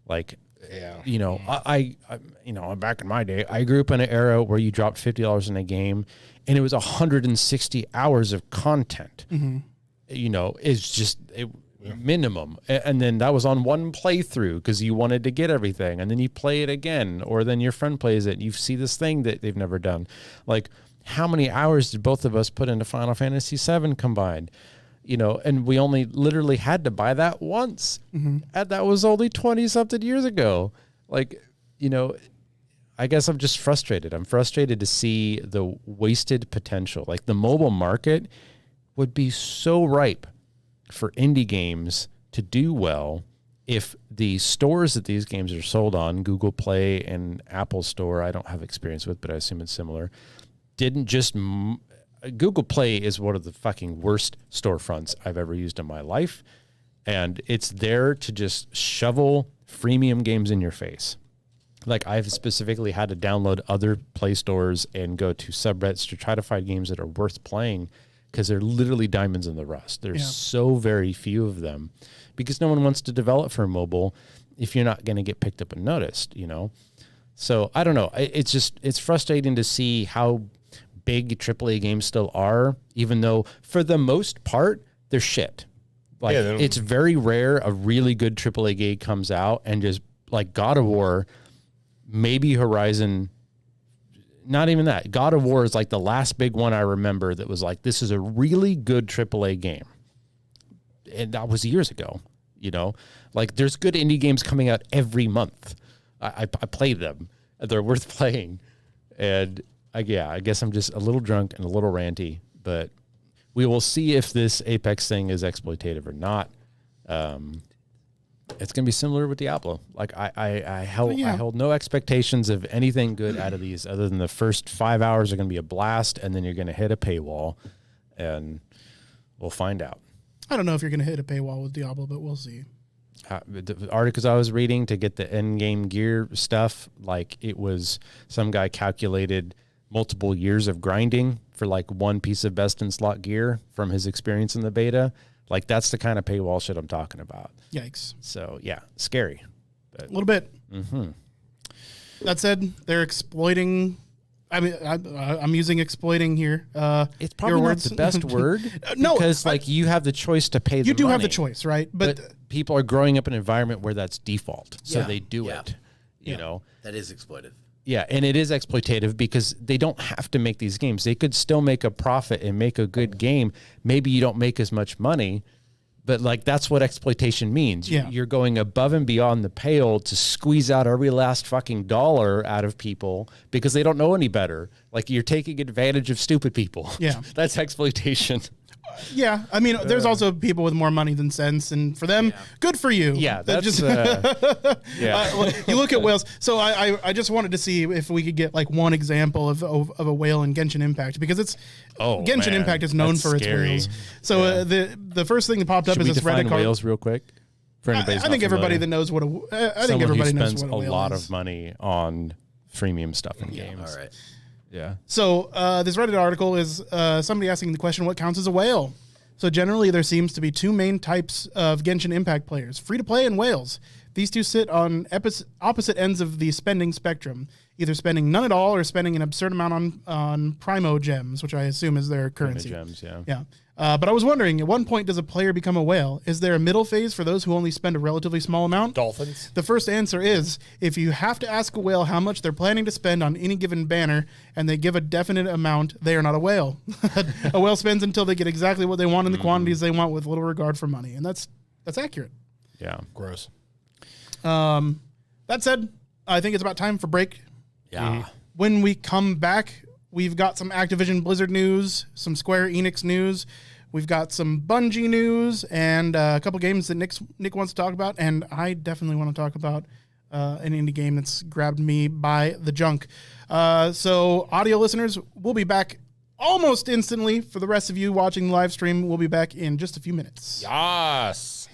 Like, Yeah. you know, I you know, back in my day, I grew up in an era where you dropped $50 in a game and it was 160 hours of content. You know, it's just minimum. And then that was on one playthrough because you wanted to get everything. And then you play it again, or then your friend plays it and you see this thing that they've never done. Like, how many hours did both of us put into Final Fantasy VII combined? You know, and we only literally had to buy that once. And that was only 20-something years ago. Like, you know, I guess I'm just frustrated. I'm frustrated to see the wasted potential. Like, the mobile market would be so ripe for indie games to do well if the stores that these games are sold on, Google Play and Apple Store, I don't have experience with, but I assume it's similar, didn't just... Google Play is one of the fucking worst storefronts I've ever used in my life. And it's there to just shovel freemium games in your face. Like, I've specifically had to download other Play stores and go to subreddits to try to find games that are worth playing because they're literally diamonds in the rough. There's so very few of them because no one wants to develop for mobile if you're not going to get picked up and noticed, you know? So I don't know. It's frustrating to see how big AAA games still are, even though for the most part they're shit. Like, it's very rare a really good AAA game comes out and just like God of War, maybe Horizon, not even that. God of War is like the last big one I remember that was like, this is a really good AAA game. And that was years ago, you know? Like, there's good indie games coming out every month. I play them. They're worth playing. And I guess I'm just a little drunk and a little ranty, but we will see if this Apex thing is exploitative or not. It's going to be similar with Diablo. Like, I held no expectations of anything good out of these other than the first 5 hours are going to be a blast, and then you're going to hit a paywall, and we'll find out. I don't know if you're going to hit a paywall with Diablo, but we'll see. The articles I was reading to get the end game gear stuff, like, it was some guy calculated multiple years of grinding for like one piece of best in slot gear from his experience in the beta. Like, that's the kind of paywall shit I'm talking about. Yikes. So yeah, scary. A little bit. That said, they're exploiting. I mean, I'm using exploiting here. It's probably not the best word. No, because like, you have the choice to pay. You do money, have the choice, right? But people are growing up in an environment where that's default, so Yeah. they do it. You know, That is exploitive. yeah, and it is exploitative because they don't have to make these games. They could still make a profit and make a good game. Maybe you don't make as much money, but like, that's what exploitation means. Yeah. You're going above and beyond the pale to squeeze out every last fucking dollar out of people because they don't know any better. Like, you're taking advantage of stupid people. Yeah. That's exploitation. Yeah, I mean, there's also people with more money than sense, and for them, good for you. Yeah, That that's you look at whales. So I just wanted to see if we could get like one example of a whale in Genshin Impact, because it's Genshin man, Impact is known that's for scary. its whales. So the first thing that popped up Should is we this define Reddit card. whales real quick? For I anybody's think not everybody familiar. that knows what I think Someone everybody who knows spends what a whale lot is. of money on freemium stuff in games. All right. Yeah. So this Reddit article is somebody asking the question, what counts as a whale? So generally, there seems to be two main types of Genshin Impact players, free-to-play and whales. These two sit on opposite ends of the spending spectrum, either spending none at all or spending an absurd amount on Primo gems, which I assume is their currency. Gems, yeah. Yeah. But I was wondering, at one point, does a player become a whale? Is there a middle phase for those who only spend a relatively small amount? Dolphins. The first answer is, if you have to ask a whale how much they're planning to spend on any given banner and they give a definite amount, they are not a whale. A whale spends until they get exactly what they want in the quantities they want with little regard for money. And that's accurate. Yeah. Gross. That said, I think it's about time for break. Yeah. When we come back, we've got some Activision Blizzard news, some Square Enix news. We've got some Bungie news and a couple games that Nick wants to talk about. And I definitely want to talk about an indie game that's grabbed me by the junk. So audio listeners, we'll be back almost instantly. For the rest of you watching the live stream, we'll be back in just a few minutes. Yes.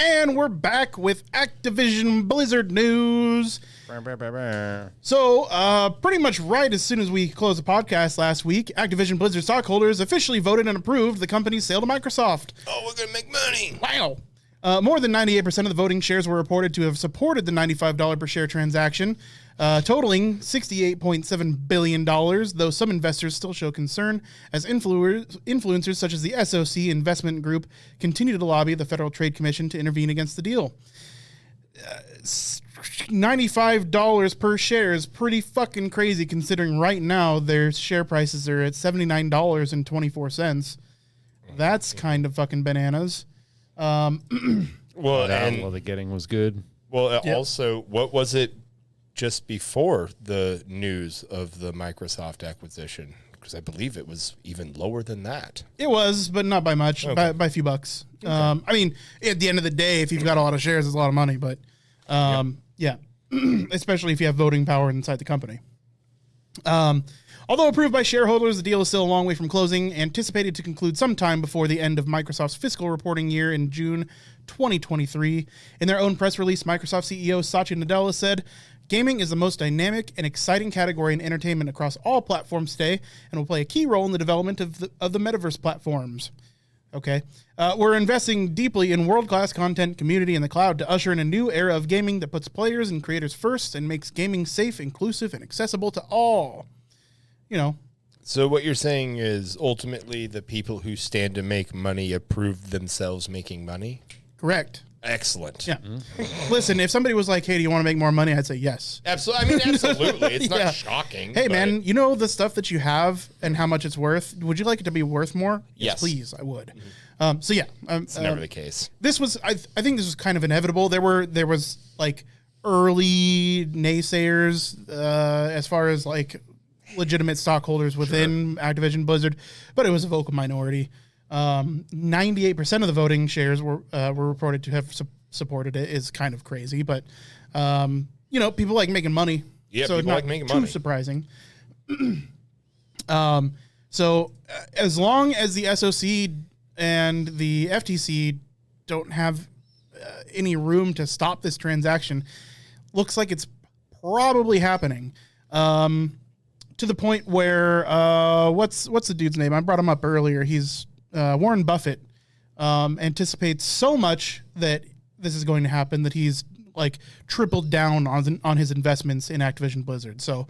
And we're back with Activision Blizzard news. So, pretty much right as soon as we closed the podcast last week, Activision Blizzard stockholders officially voted and approved the company's sale to Microsoft. Oh, we're going to make money. Wow. More than 98% of the voting shares were reported to have supported the $95 per share transaction, totaling $68.7 billion, though some investors still show concern as influencers such as the SOC Investment Group continue to lobby the Federal Trade Commission to intervene against the deal. $95 per share is pretty fucking crazy considering right now their share prices are at $79.24. That's kind of fucking bananas. Well, and the getting was good. well, also, what was it just before the news of the Microsoft acquisition? Because I believe it was even lower than that. It was, but not by much, Okay. by a few bucks. I mean, at the end of the day, if you've got a lot of shares, it's a lot of money, but yeah, especially if you have voting power inside the company. Although approved by shareholders, the deal is still a long way from closing, anticipated to conclude sometime before the end of Microsoft's fiscal reporting year in June 2023. In their own press release, Microsoft CEO Satya Nadella said, "Gaming is the most dynamic and exciting category in entertainment across all platforms today and will play a key role in the development of the metaverse platforms." Okay. We're investing deeply in world-class content, community, and the cloud to usher in a new era of gaming that puts players and creators first and makes gaming safe, inclusive, and accessible to all. You know. So what you're saying is ultimately the people who stand to make money approve themselves making money? Correct. Excellent. Yeah. Listen, if somebody was like, hey, do you want to make more money? I'd say yes. Absolutely. I mean, absolutely. It's Yeah. not shocking. Hey, but- man, you know the stuff that you have and how much it's worth? Would you like it to be worth more? Yes. Please, I would. So, yeah. It's never the case. This was, I think this was kind of inevitable. There was like early naysayers as far as like legitimate stockholders within Activision Blizzard, but it was a vocal minority. 98% of the voting shares were reported to have supported it. Is kind of crazy, but you know, people like making money. Yeah, so people not like making too money. surprising. So as long as the SOC and the FTC don't have any room to stop this transaction, looks like it's probably happening. To the point where what's the dude's name? I brought him up earlier. He's Warren Buffett anticipates so much that this is going to happen that he's like tripled down on his investments in Activision Blizzard. So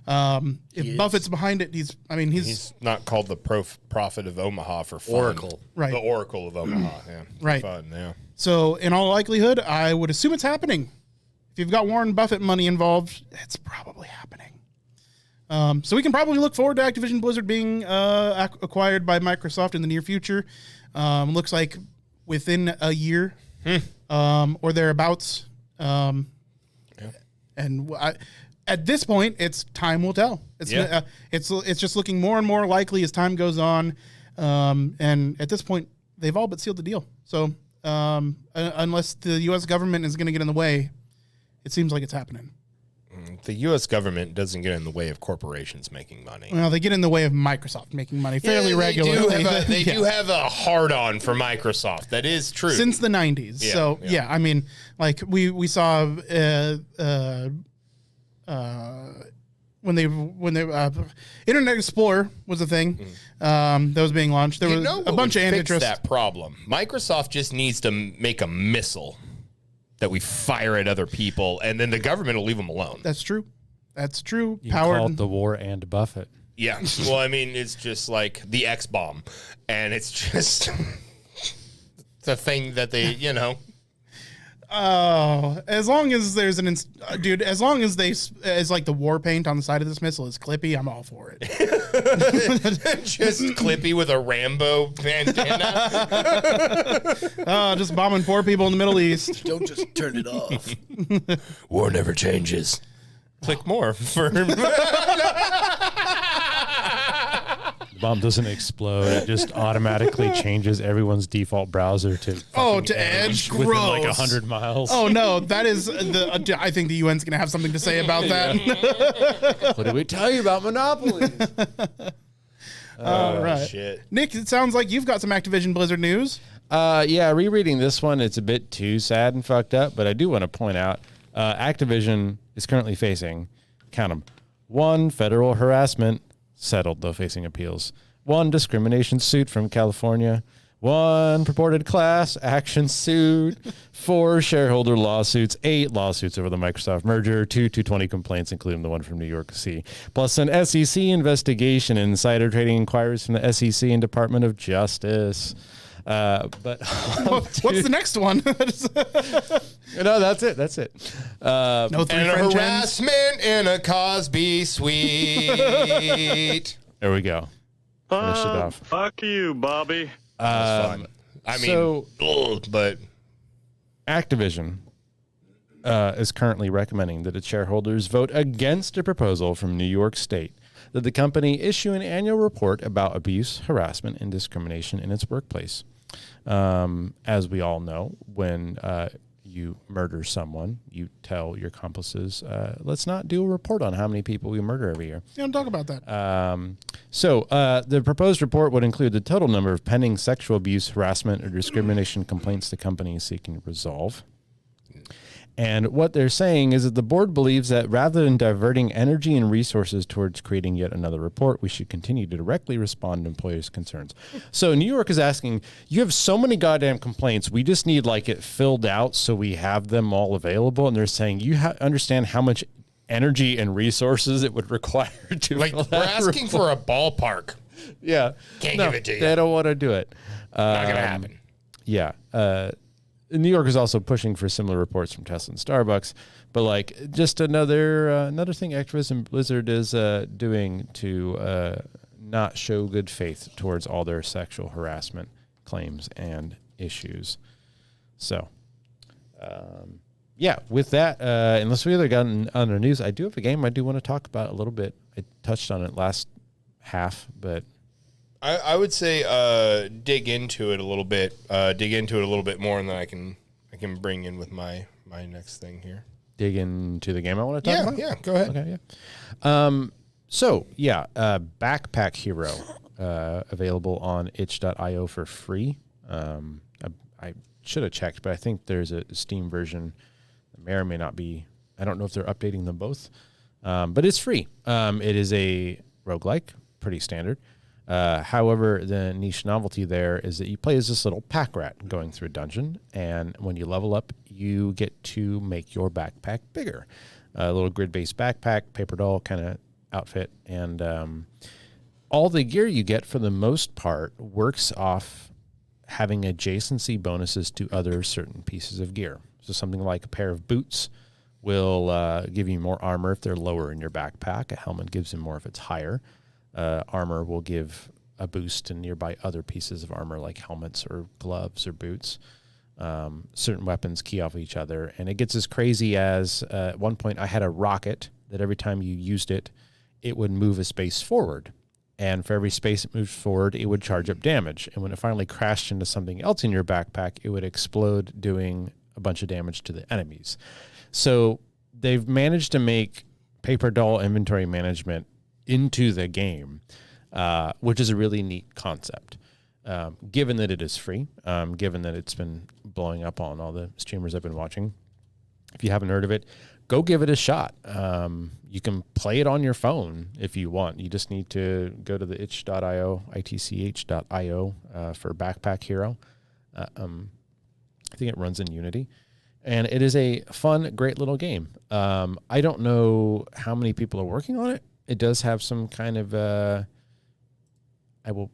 if Buffett's behind it, he's not called the prophet of Omaha for fun. Oracle. Right. The Oracle of Omaha. Yeah. Right. Fun, yeah. So in all likelihood, I would assume it's happening. If you've got Warren Buffett money involved, it's probably happening. So we can probably look forward to Activision Blizzard being acquired by Microsoft in the near future. Looks like within a year or thereabouts. And at this point, it's time will tell. It's just looking more and more likely as time goes on. And at this point, they've all but sealed the deal. So unless the U.S. government is going to get in the way, it seems like it's happening. The U.S. government doesn't get in the way of corporations making money. Well, they get in the way of Microsoft making money fairly regularly. They do have a hard-on for Microsoft. That is true. Since the 90s. Yeah, So, yeah. I mean, like we saw when they Internet Explorer was a thing that was being launched. There was a bunch of antitrust. That problem. Microsoft just needs to make a missile that we fire at other people, and then the government will leave them alone. That's true. That's true. You call it the war and Buffett. Yeah. Well, I mean, it's just like the X-bomb, and it's just the thing that they, you know. Oh, as long as there's dude, as long as as like the war paint on the side of this missile is Clippy, I'm all for it. Just Clippy with a Rambo bandana. Just bombing poor people in the Middle East. Don't just turn it off. War never changes. Click more for. The bomb doesn't explode. It just automatically changes everyone's default browser to Edge. within Gross. like 100 miles. Oh no, that is I think the UN's gonna have something to say about that. What did we tell you about Monopoly? All right, Shit. Nick. It sounds like you've got some Activision Blizzard news. Yeah, rereading this one, it's a bit too sad and fucked up, but I do want to point out Activision is currently facing, count them, 1 federal harassment, settled though facing appeals, 1 discrimination suit from California, 1 purported class action suit, 4 shareholder lawsuits, 8 lawsuits over the Microsoft merger, 2 220 complaints, including the one from New York City, plus an SEC investigation, insider trading inquiries from the SEC and Department of Justice. But What's the next one? No, that's it. That's it. No 3 And a French ends? harassment in a Cosby suite. There we go. Finish it off. Fuck you, Bobby. That's fun. I mean, but Activision is currently recommending that its shareholders vote against a proposal from New York State that the company issue an annual report about abuse, harassment, and discrimination in its workplace. As we all know, when you murder someone, you tell your accomplices, let's not do a report on how many people we murder every year. Yeah, don't talk about that. So the proposed report would include the total number of pending sexual abuse, harassment, or discrimination complaints the company is seeking to resolve. And what they're saying is that the board believes that rather than diverting energy and resources towards creating yet another report, we should continue to directly respond to employers' concerns. So New York is asking, you have so many goddamn complaints, we just need like it filled out so we have them all available. And they're saying, you understand how much energy and resources it would require to like fill we're that asking for a ballpark. Yeah. Can't give it to you. They don't want to do it. Not gonna happen. Yeah. New York is also pushing for similar reports from Tesla and Starbucks, but like just another thing Activision Blizzard is doing to not show good faith towards all their sexual harassment claims and issues. So, yeah, with that, unless we other got other news, I do have a game I do want to talk about a little bit. I touched on it last half, but I would say dig into it a little bit more, and then I can bring in with my next thing here. dig into the game I want to talk about? Yeah, go ahead. Okay, yeah. Backpack Hero, available on itch.io for free. I should have checked, but I think there's a Steam version that may or may not be. I don't know if they're updating them both, but it's free. It is a roguelike, pretty standard. However, the niche novelty there is that you play as this little pack rat going through a dungeon, and when you level up, you get to make your backpack bigger. A little grid-based backpack, paper doll kind of outfit, and all the gear you get, for the most part, works off having adjacency bonuses to other certain pieces of gear. So something like a pair of boots will give you more armor if they're lower in your backpack. A helmet gives you more if it's higher. Armor will give a boost to nearby other pieces of armor like helmets or gloves or boots. Certain weapons key off each other. And it gets as crazy as at one point I had a rocket that every time you used it, it would move a space forward. And for every space it moved forward, it would charge up damage. And when it finally crashed into something else in your backpack, it would explode, doing a bunch of damage to the enemies. So they've managed to make paper doll inventory management into the game, which is a really neat concept. Given that it is free, given that it's been blowing up on all the streamers I've been watching. If you haven't heard of it, go give it a shot. You can play it on your phone if you want. You just need to go to the itch.io, itch.io for Backpack Hero. I think it runs in Unity. And it is a fun, great little game. I don't know how many people are working on it. It does have some kind of, I will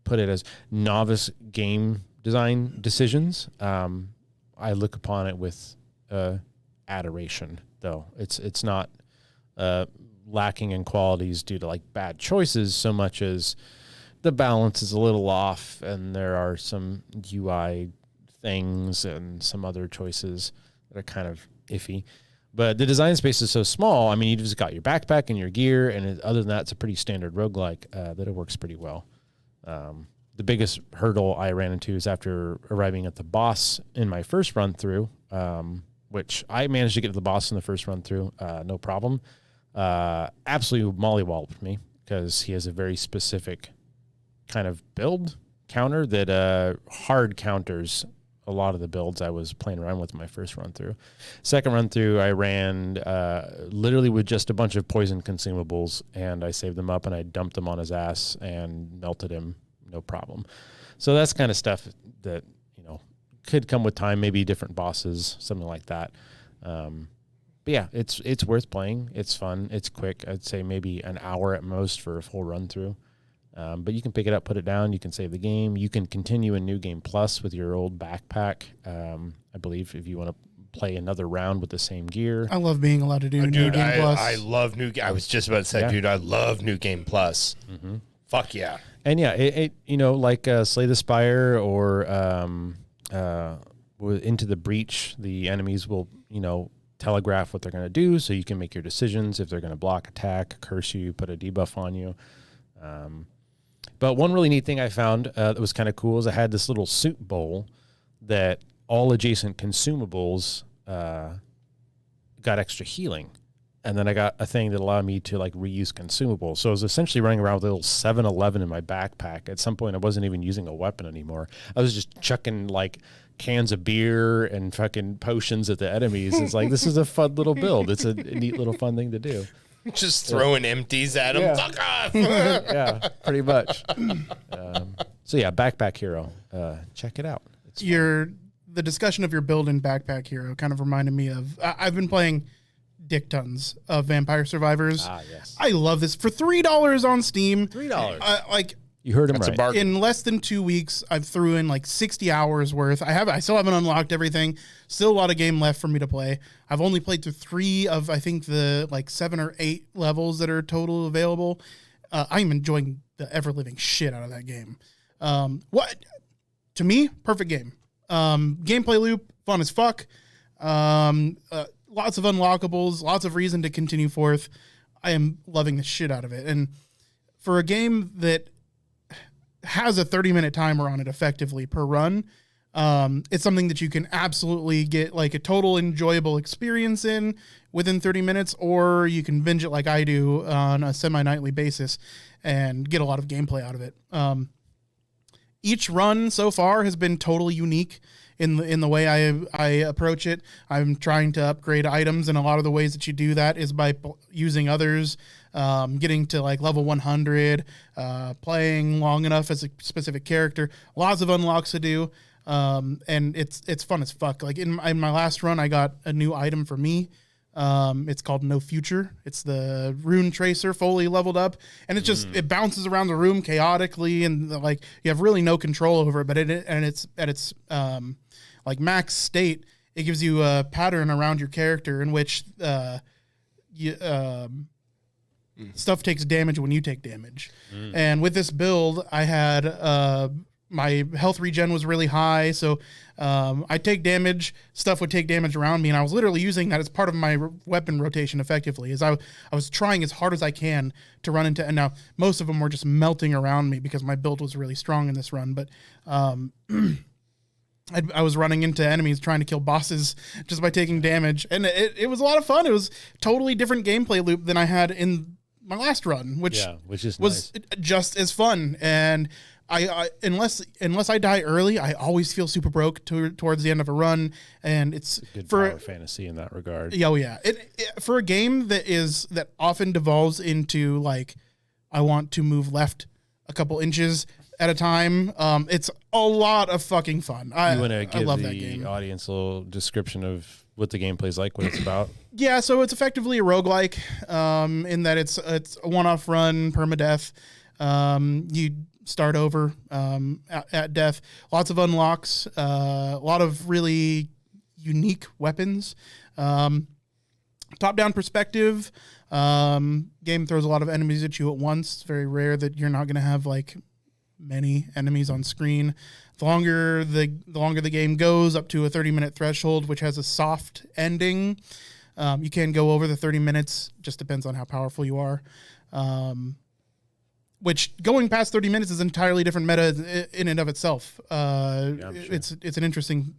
put it as novice game design decisions. I look upon it with adoration, though. It's not lacking in qualities due to like bad choices so much as the balance is a little off and there are some UI things and some other choices that are kind of iffy. But the design space is so small. I mean, you just got your backpack and your gear, and other than that, it's a pretty standard roguelike that it works pretty well. The biggest hurdle I ran into is after arriving at the boss in my first run through, which I managed to get to the boss in the first run through, no problem. Absolutely mollywalloped me because he has a very specific kind of build counter that hard counters a lot of the builds I was playing around with in my first run through. Second run through, I ran literally with just a bunch of poison consumables, and I saved them up and I dumped them on his ass and melted him, no problem. So that's kind of stuff that, you know, could come with time, maybe different bosses, something like that. But yeah, it's worth playing. It's fun. It's quick. I'd say maybe an hour at most for a full run through. But you can pick it up, put it down. You can save the game. You can continue in New Game Plus with your old backpack. I believe if you want to play another round with the same gear. I love being allowed to do New Game Plus. I love New Game. I was just about to say, dude, I love New Game Plus. Mm-hmm. Fuck yeah. And yeah, it you know, like Slay the Spire or Into the Breach, the enemies will, you know, telegraph what they're going to do, so you can make your decisions if they're going to block, attack, curse you, put a debuff on you. But one really neat thing I found that was kind of cool is I had this little soup bowl that all adjacent consumables got extra healing. And then I got a thing that allowed me to like reuse consumables. So I was essentially running around with a little 7-Eleven in my backpack. At some point, I wasn't even using a weapon anymore. I was just chucking like cans of beer and fucking potions at the enemies. It's like, this is a fun little build. It's a neat little fun thing to do. Just throwing empties at them. Yeah. Fuck off. Yeah, pretty much. So yeah, Backpack Hero. Check it out. It's the discussion of your build in Backpack Hero kind of reminded me of, I've been playing dick tons of Vampire Survivors. Ah, yes. I love this. For $3 on Steam. $3. Like, you heard him That's right. a bargain. in less than 2 weeks, I've threw in like 60 hours worth. I still haven't unlocked everything. Still a lot of game left for me to play. I've only played through 3 of, I think, the like 7 or 8 levels that are total available. I'm enjoying the ever-living shit out of that game. To me, perfect game. Gameplay loop, fun as fuck. Lots of unlockables, lots of reason to continue forth. I am loving the shit out of it. And for a game that has a 30-minute timer on it effectively per run, it's something that you can absolutely get like a total enjoyable experience in within 30 minutes, or you can binge it like I do on a semi-nightly basis and get a lot of gameplay out of it. Each run so far has been totally unique in the way I approach it. I'm trying to upgrade items, and a lot of the ways that you do that is by using others, getting to like level 100, playing long enough as a specific character. Lots of unlocks to do, and it's fun as fuck. Like in my last run, I got a new item for me. It's called No Future. It's the Rune Tracer fully leveled up, and it just it bounces around the room chaotically, and like you have really no control over it. But it's at its like max state, it gives you a pattern around your character in which stuff takes damage when you take damage. And with this build, I had my health regen was really high, so I take damage. Stuff would take damage around me, and I was literally using that as part of my weapon rotation effectively. As I was trying as hard as I can to run into, and now most of them were just melting around me because my build was really strong in this run. But I was running into enemies trying to kill bosses just by taking damage, and it was a lot of fun. It was totally different gameplay loop than I had in my last run, which is was nice. just as fun. And I unless I die early, I always feel super broke towards the end of a run, and it's Good for power fantasy in that regard. Oh yeah, it for a game that often devolves into like I want to move left a couple inches at a time. It's a lot of fucking fun. You want to I give love that the game. audience a little description of what the gameplay's like, what it's about? Yeah, so it's effectively a roguelike in that it's a one-off run, permadeath. You start over at death. Lots of unlocks, a lot of really unique weapons. Top-down perspective. Game throws a lot of enemies at you at once. It's very rare that you're not going to have like many enemies on screen. The longer the game goes, up to a 30-minute threshold, which has a soft ending. You can go over the 30 minutes. Just depends on how powerful you are. Which going past 30 minutes is an entirely different meta in and of itself. Sure. It's an interesting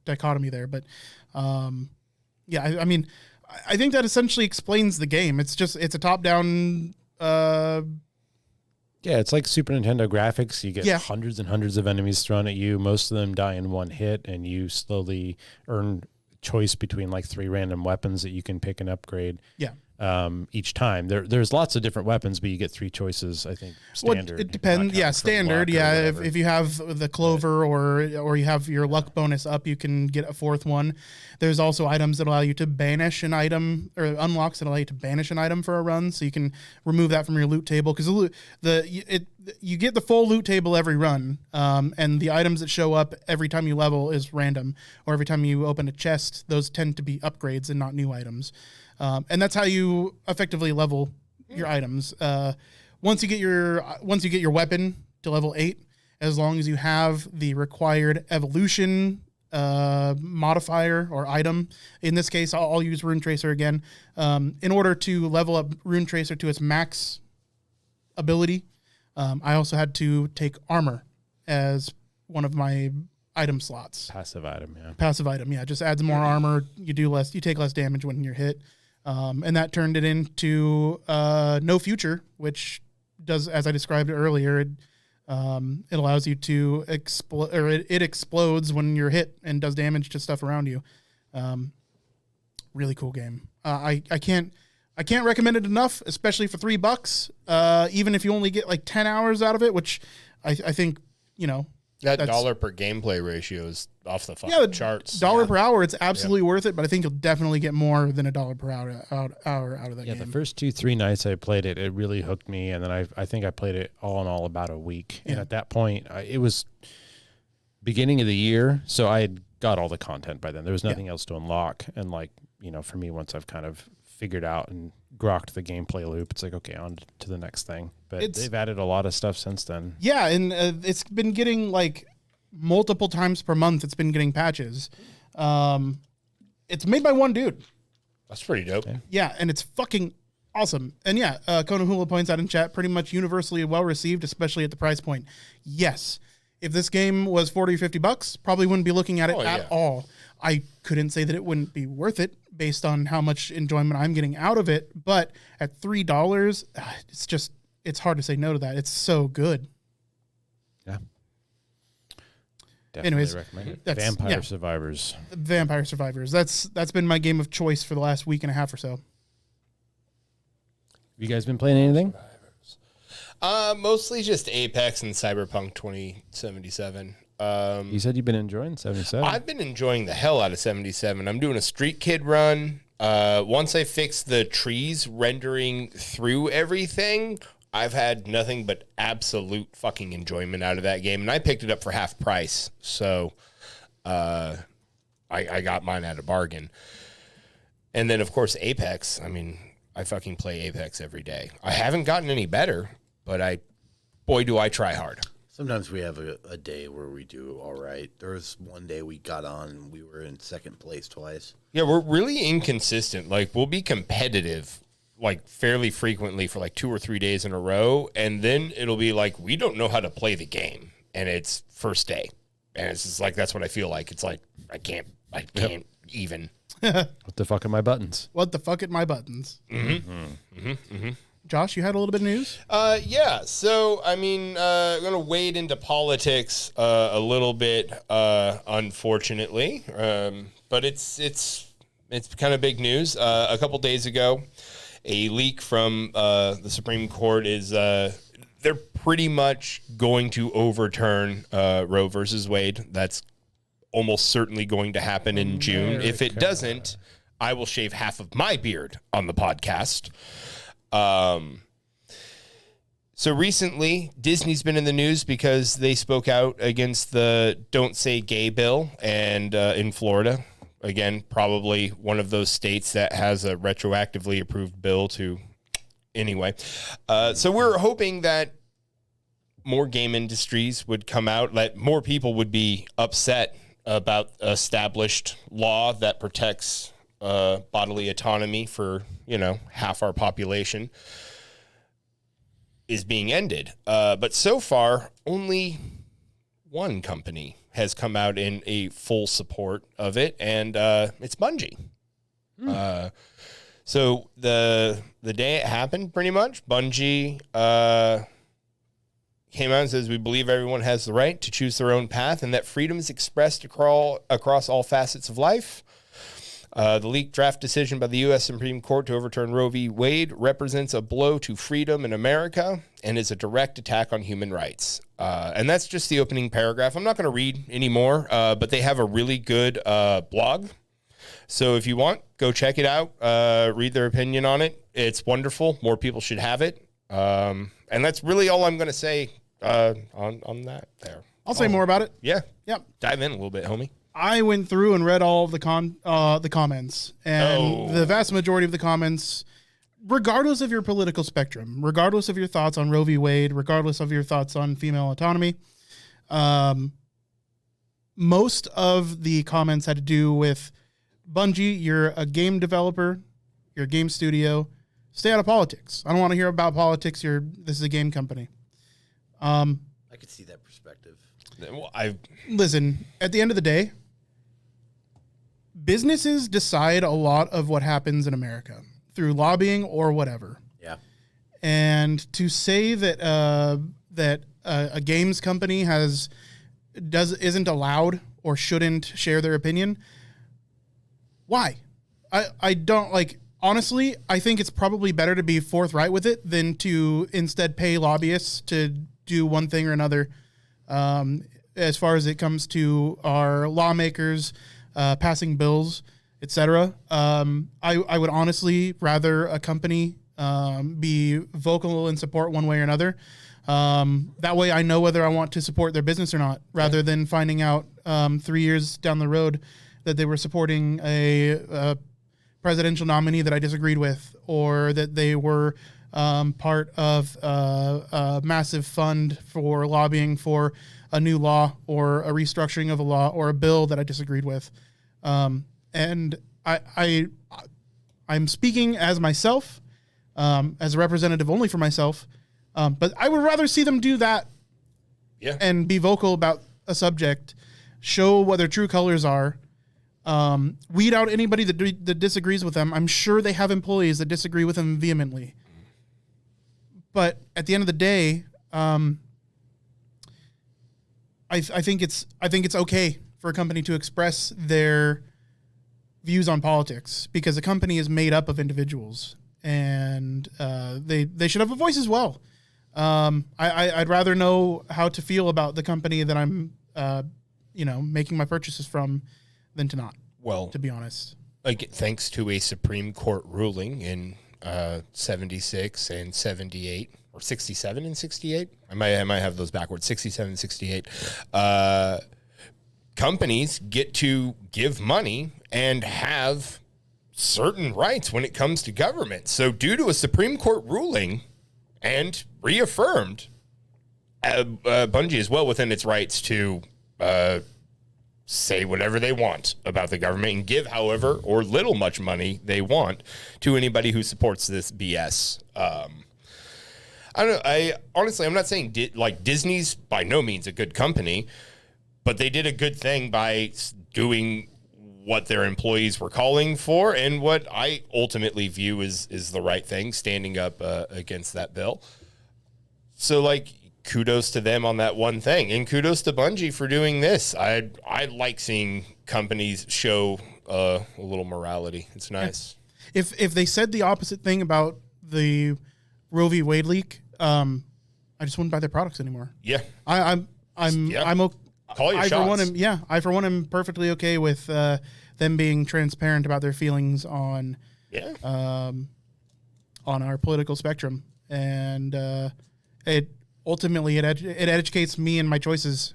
dichotomy there, but I mean, I think that essentially explains the game. It's a top-down. Yeah, it's like Super Nintendo graphics. You get Yeah. hundreds and hundreds of enemies thrown at you. Most of them die in one hit, and you slowly earn choice between like 3 random weapons that you can pick and upgrade. Yeah. Each time there's lots of different weapons, but you get 3 choices. I think standard. Well, it depends. Yeah, standard. Yeah, if you have the clover or you have your luck bonus up, you can get a 4th one. There's also items that allow you to banish an item, or unlocks that allow you to banish an item for a run, so you can remove that from your loot table, because you get the full loot table every run, and the items that show up every time you level is random, or every time you open a chest, those tend to be upgrades and not new items. And that's how you effectively level your items. Once you get your weapon to level 8, as long as you have the required evolution modifier or item, in this case, I'll use Rune Tracer again. In order to level up Rune Tracer to its max ability, I also had to take armor as one of my item slots. Passive item, yeah. Just adds more armor. You take less damage when you're hit. And that turned it into No Future, which does, as I described earlier, it allows you to explode, or it explodes when you're hit and does damage to stuff around you. Really cool game. I can't recommend it enough, especially for $3. Even if you only get like 10 hours out of it, which I think, That dollar per gameplay ratio is off the fucking charts. Dollar per hour, it's absolutely worth it, but I think you'll definitely get more than $1 per hour out of that game. Yeah, the first 2-3 nights I played it, it really hooked me, and then I think I played it all in all about a week. And at that point, it was beginning of the year, so I had got all the content by then. There was nothing else to unlock, and for me, once I've kind of figured out and grokked the gameplay loop, it's like, okay, on to the next thing. But they've added a lot of stuff since then. Yeah, and it's been getting like multiple times per month. It's been getting patches. It's made by one dude. That's pretty dope. Yeah, and it's fucking awesome. And yeah, Conan Hula points out in chat, pretty much universally well received, especially at the price point. Yes, if this game was $40 or $50, probably wouldn't be looking at it at all. I couldn't say that it wouldn't be worth it based on how much enjoyment I'm getting out of it. But at $3, it's hard to say no to that. It's so good. Yeah. Definitely Anyways, recommend it. Vampire Survivors. Vampire Survivors. That's been my game of choice for the last week and a half or so. Have you guys been playing anything? Mostly just Apex and Cyberpunk 2077. You said you've been enjoying 77. I've been enjoying the hell out of 77. I'm doing a Street Kid run. Once I fix the trees rendering through everything, I've had nothing but absolute fucking enjoyment out of that game. And I picked it up for half price. So I got mine at a bargain. And then, of course, Apex. I mean, I fucking play Apex every day. I haven't gotten any better, but boy, do I try hard. Sometimes we have a day where we do all right. There was one day we got on and we were in second place twice. Yeah, we're really inconsistent. Like, we'll be competitive, like, fairly frequently for, like, 2 or 3 days in a row, and then it'll be like, we don't know how to play the game, and it's first day. And it's just like, that's what I feel like. It's like, I can't even. What the fuck are my buttons? What the fuck at my buttons? Josh, you had a little bit of news? Yeah, so, I mean, I'm going to wade into politics a little bit, unfortunately, but it's kind of big news. A couple days ago, a leak from the Supreme Court is they're pretty much going to overturn Roe versus Wade. That's almost certainly going to happen in June. If it doesn't, I will shave half of my beard on the podcast. So recently, Disney's been in the news because they spoke out against the Don't Say Gay bill, and in Florida, again, probably one of those states that has a retroactively approved bill to. Anyway, so we're hoping that more game industries would come out, that more people would be upset about established law that protects bodily autonomy for, half our population is being ended. But so far, only one company has come out in a full support of it, and it's Bungie. So the day it happened, pretty much, Bungie came out and says, we believe everyone has the right to choose their own path and that freedom is expressed across all facets of life. The leaked draft decision by the U.S. Supreme Court to overturn Roe v. Wade represents a blow to freedom in America and is a direct attack on human rights. And that's just the opening paragraph. I'm not going to read any more, but they have a really good blog. So if you want, go check it out, read their opinion on it. It's wonderful. More people should have it. And that's really all I'm going to say on that there. I'll say more about it. Yeah. Yep. Dive in a little bit, homie. I went through and read all of the comments, and the vast majority of the comments, regardless of your political spectrum, regardless of your thoughts on Roe v. Wade, regardless of your thoughts on female autonomy, most of the comments had to do with Bungie. You're a game developer, you're a game studio. Stay out of politics. I don't want to hear about politics. This is a game company. I could see that perspective. Well, Listen, at the end of the day, businesses decide a lot of what happens in America through lobbying or whatever. Yeah. And to say that a games company isn't allowed or shouldn't share their opinion, why? I don't like. Honestly, I think it's probably better to be forthright with it than to instead pay lobbyists to do one thing or another. As far as it comes to our lawmakers passing bills, etc. I would honestly rather a company be vocal and support one way or another. That way I know whether I want to support their business or not, rather than finding out 3 years down the road that they were supporting a presidential nominee that I disagreed with, or that they were part of a massive fund for lobbying for a new law or a restructuring of a law or a bill that I disagreed with. And I'm speaking as myself, as a representative only for myself. But I would rather see them do that and be vocal about a subject, show what their true colors are, weed out anybody that disagrees with them. I'm sure they have employees that disagree with them vehemently. But at the end of the day, I think it's okay for a company to express their views on politics, because a company is made up of individuals, and they should have a voice as well. I'd rather know how to feel about the company that I'm making my purchases from than to not. Well, to be honest, like, thanks to a Supreme Court ruling in 76 and 78, or 67 and 68. I might have those backwards. 67 and 68. Companies get to give money and have certain rights when it comes to government. So due to a Supreme Court ruling and reaffirmed, Bungie is well within its rights to say whatever they want about the government and give however or little much money they want to anybody who supports this BS. I don't know. I'm not saying Disney's by no means a good company, but they did a good thing by doing what their employees were calling for and what I ultimately view is the right thing, standing up against that bill. So kudos to them on that one thing, and kudos to Bungie for doing this. I like seeing companies show a little morality. It's nice. Yeah. If they said the opposite thing about the Roe v. Wade leak, I just wouldn't buy their products anymore. Yeah, I'm okay. Call your shots. I for one am perfectly okay with them being transparent about their feelings on our political spectrum, and it educates me in my choices.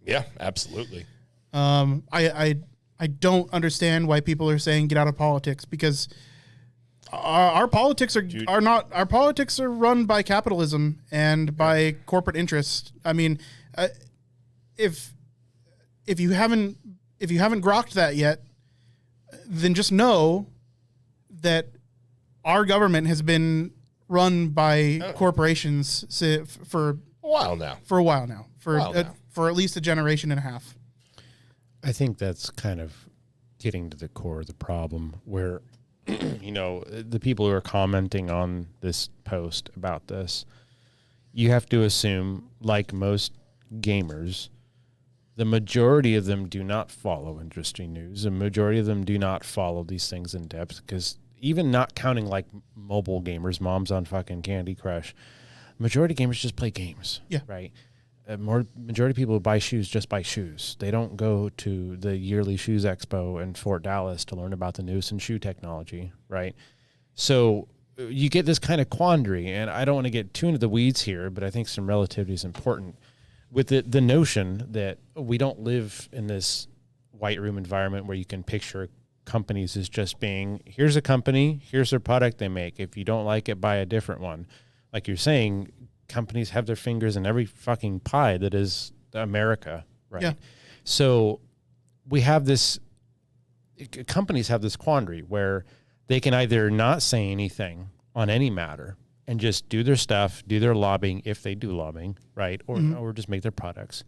Yeah, absolutely. I don't understand why people are saying get out of politics, because our politics our politics are run by capitalism and by corporate interests. I mean, if you haven't grokked that yet, then just know that our government has been run by corporations for a while now. For at least a generation and a half. I think that's kind of getting to the core of the problem, where the people who are commenting on this post about this, you have to assume, like most gamers, the majority of them do not follow industry news. The majority of them do not follow these things in depth, because even not counting mobile gamers, moms on fucking Candy Crush, majority of gamers just play games. Yeah. Right. Majority of people who buy shoes just buy shoes. They don't go to the yearly shoes expo in Fort Dallas to learn about the newest in shoe technology. Right. So you get this kind of quandary, and I don't want to get too into the weeds here, but I think some relativity is important with the notion that we don't live in this white room environment where you can picture companies as just being, here's a company, here's their product they make. If you don't like it, buy a different one. Like you're saying, companies have their fingers in every fucking pie that is America, right? Yeah. So we have companies have this quandary where they can either not say anything on any matter and just do their stuff, do their lobbying, if they do lobbying, right? Or just make their products.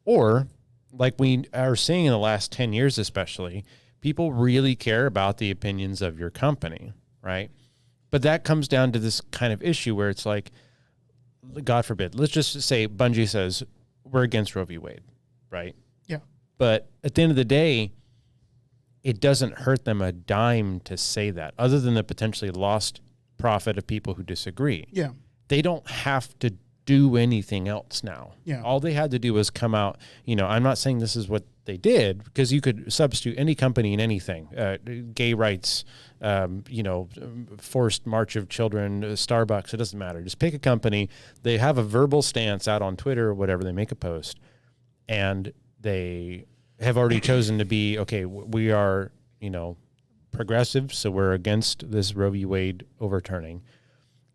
Or, like we are seeing in the last 10 years especially, people really care about the opinions of your company, right? But that comes down to this kind of issue where it's like, God forbid, let's just say Bungie says, we're against Roe v. Wade, right? Yeah. But at the end of the day, it doesn't hurt them a dime to say that, other than the potentially lost profit of people who disagree. Yeah. They don't have to do anything else now. Yeah. All they had to do was come out. I'm not saying this is what they did, because you could substitute any company in anything. Gay rights, forced march of children, Starbucks, it doesn't matter. Just pick a company. They have a verbal stance out on Twitter or whatever. They make a post, and they have already chosen to be, okay, we are, progressive, so we're against this Roe v. Wade overturning.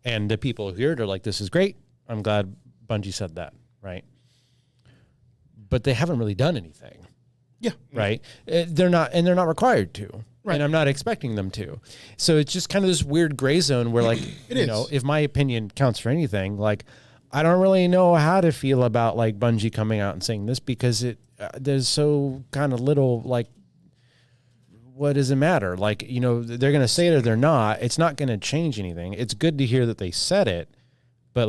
And the people who hear it are like, this is great. I'm glad Bungie said that, right? But they haven't really done anything. Yeah. Right? They're not required to. Right. And I'm not expecting them to. So it's just kind of this weird gray zone where, if my opinion counts for anything, I don't really know how to feel about Bungie coming out and saying this, because there's so kind of little, what does it matter? They're going to say it or they're not. It's not going to change anything. It's good to hear that they said it, but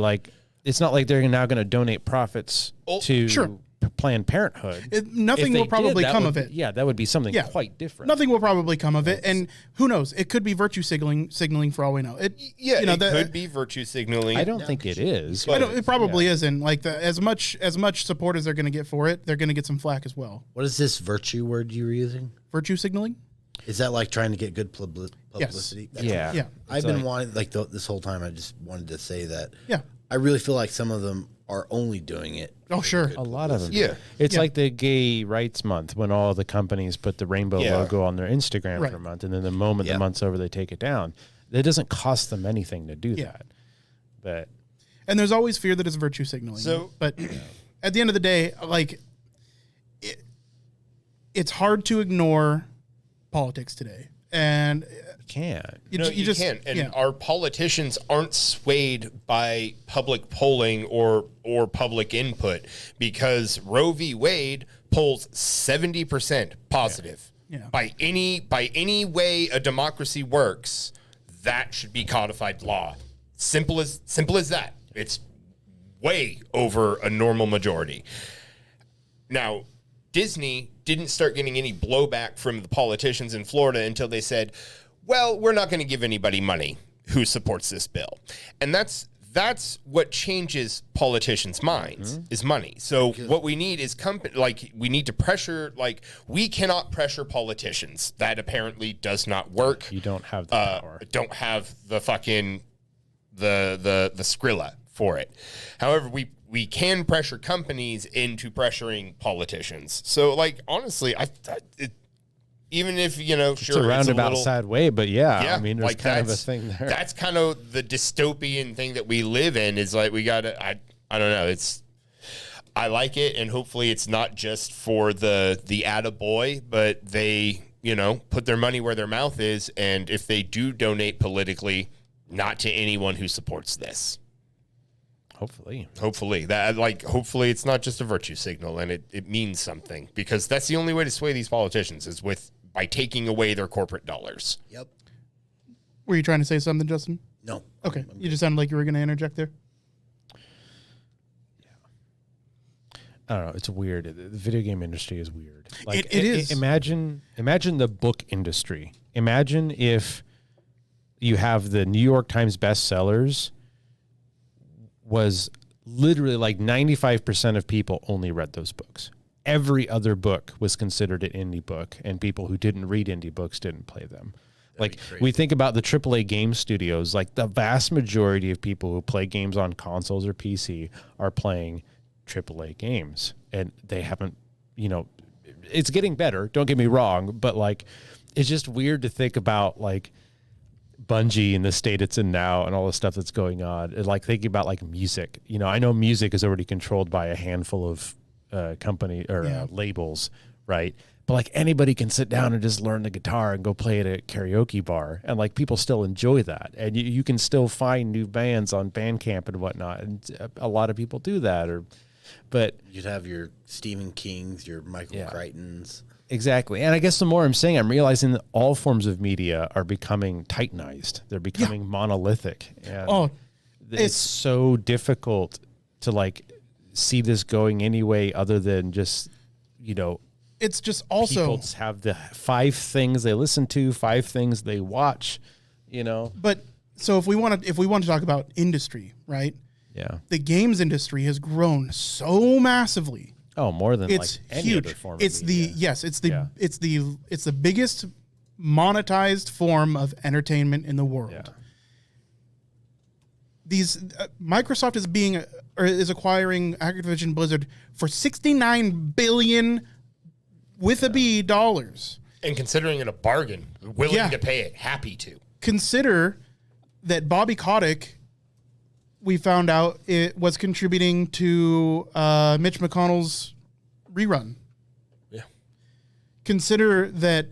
it's not like they're now going to donate profits to Planned Parenthood. Nothing will probably come of it. Yeah, that would be something quite different. Nothing will probably come of it, and who knows? It could be virtue signaling for all we know. It could be virtue signaling. I don't think it is. It probably isn't. As much support as they're going to get for it, they're going to get some flack as well. What is this virtue word you were using? Virtue signaling? Is that trying to get good publicity? Yes. Yeah. I've been wanting, this whole time, I just wanted to say that. Yeah. I really feel like some of them are only doing it. Oh, sure. A lot of them. Yeah. It's like the Gay Rights Month, when all the companies put the rainbow logo on their Instagram for a month, and then the moment the month's over, they take it down. It doesn't cost them anything to do that. But And there's always fear that it's virtue signaling. So- but at the end of the day, like, it's hard to ignore politics today. And Can't. You just can't. And yeah. our politicians aren't swayed by public polling or public input, because Roe v. Wade polls 70% positive. Yeah. By any way a democracy works, that should be codified law. Simple as that. It's way over a normal majority. Now, Disney didn't start getting any blowback from the politicians in Florida until they said, well, we're not going to give anybody money who supports this bill. And that's what changes politicians' minds is money. So what we need is we need to pressure, we cannot pressure politicians. That apparently does not work. You don't have the power. Don't have the fucking the Skrilla for it. However, we can pressure companies into pressuring politicians. So, honestly, even if, sure, It's a roundabout sad way, but I mean, there's kind of a thing there. That's kind of the dystopian thing that we live in, is we gotta, I don't know. I like it, and hopefully it's not just for the attaboy, but they, put their money where their mouth is, and if they do donate politically, not to anyone who supports this. Hopefully it's not just a virtue signal, and it means something, because that's the only way to sway these politicians is by taking away their corporate dollars. Yep. Were you trying to say something, Justin? No. Okay. You just sounded like you were going to interject there. I don't know. It's weird. The video game industry is weird. It is. Imagine the book industry. Imagine if you have the New York Times bestsellers was literally 95% of people only read those books. Every other book was considered an indie book, and people who didn't read indie books didn't play them. We think about the AAA game studios, the vast majority of people who play games on consoles or PC are playing AAA games, and they haven't, it's getting better, don't get me wrong, but it's just weird to think about Bungie and the state it's in now and all the stuff that's going on. And thinking about music, I know music is already controlled by a handful of company or labels, right? But anybody can sit down and just learn the guitar and go play at a karaoke bar, and people still enjoy that, and you can still find new bands on Bandcamp and whatnot, and a lot of people do that. But you'd have your Stephen Kings, your Michael Crichtons. Exactly. And I guess the more I'm realizing that all forms of media are becoming titanized. They're becoming monolithic. And it's so difficult to see this going any way other than just, it's just also people just have the 5 things they listen to, 5 things they watch, But so if we want to talk about industry, right? Yeah. The games industry has grown so massively. Oh, more than it's any huge. other form It's of media. it's the biggest monetized form of entertainment in the world. Yeah. These Microsoft is acquiring Activision Blizzard for $69 billion with a B dollars. And considering it a bargain, willing to pay it, happy to. Consider that Bobby Kotick, we found out, it was contributing to Mitch McConnell's rerun. Yeah. Consider that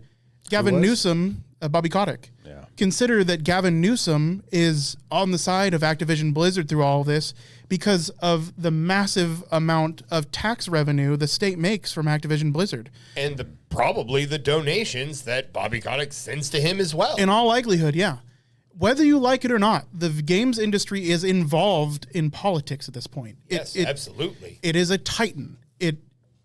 Gavin Newsom, Bobby Kotick. Yeah. Consider that Gavin Newsom is on the side of Activision Blizzard through all of this because of the massive amount of tax revenue the state makes from Activision Blizzard. And probably the donations that Bobby Kotick sends to him as well. In all likelihood, yeah. Whether you like it or not, the games industry is involved in politics at this point. Yes, absolutely. It is a titan.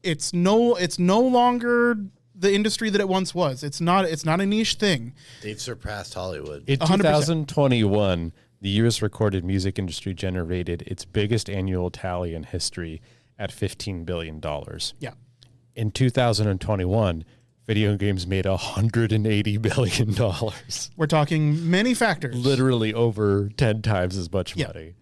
It's no longer the industry that it once was. It's not a niche thing. They've surpassed Hollywood. In 2021, the U.S. recorded music industry generated its biggest annual tally in history at $15 billion. Yeah. In 2021, video games made $180 billion. We're talking many factors. Literally over 10 times as much money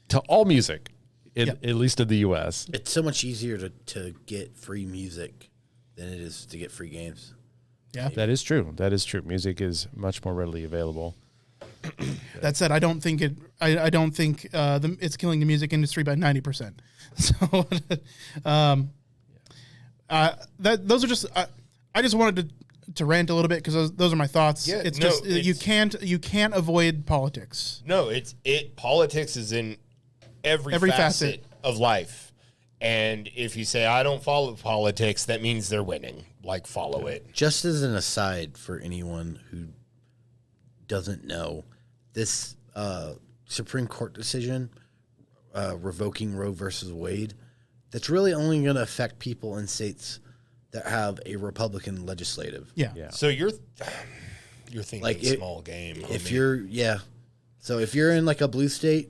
to all music, at least in the U.S. It's so much easier to get free music than it is to get free games. Yeah. That is true. Music is much more readily available. That said, I don't think it. I don't think it's killing the music industry by 90%. So, those are just. I just wanted to rant a little bit because those are my thoughts. Yeah, it's no, just you can't avoid politics. No, politics is in every facet of life. And if you say, I don't follow politics, that means they're winning. Like, follow it. Just as an aside for anyone who doesn't know, this Supreme Court decision revoking Roe versus Wade, that's really only going to affect people in states that have a Republican legislative. Yeah. So you're thinking Like small game. If homie. So if you're in like a blue state,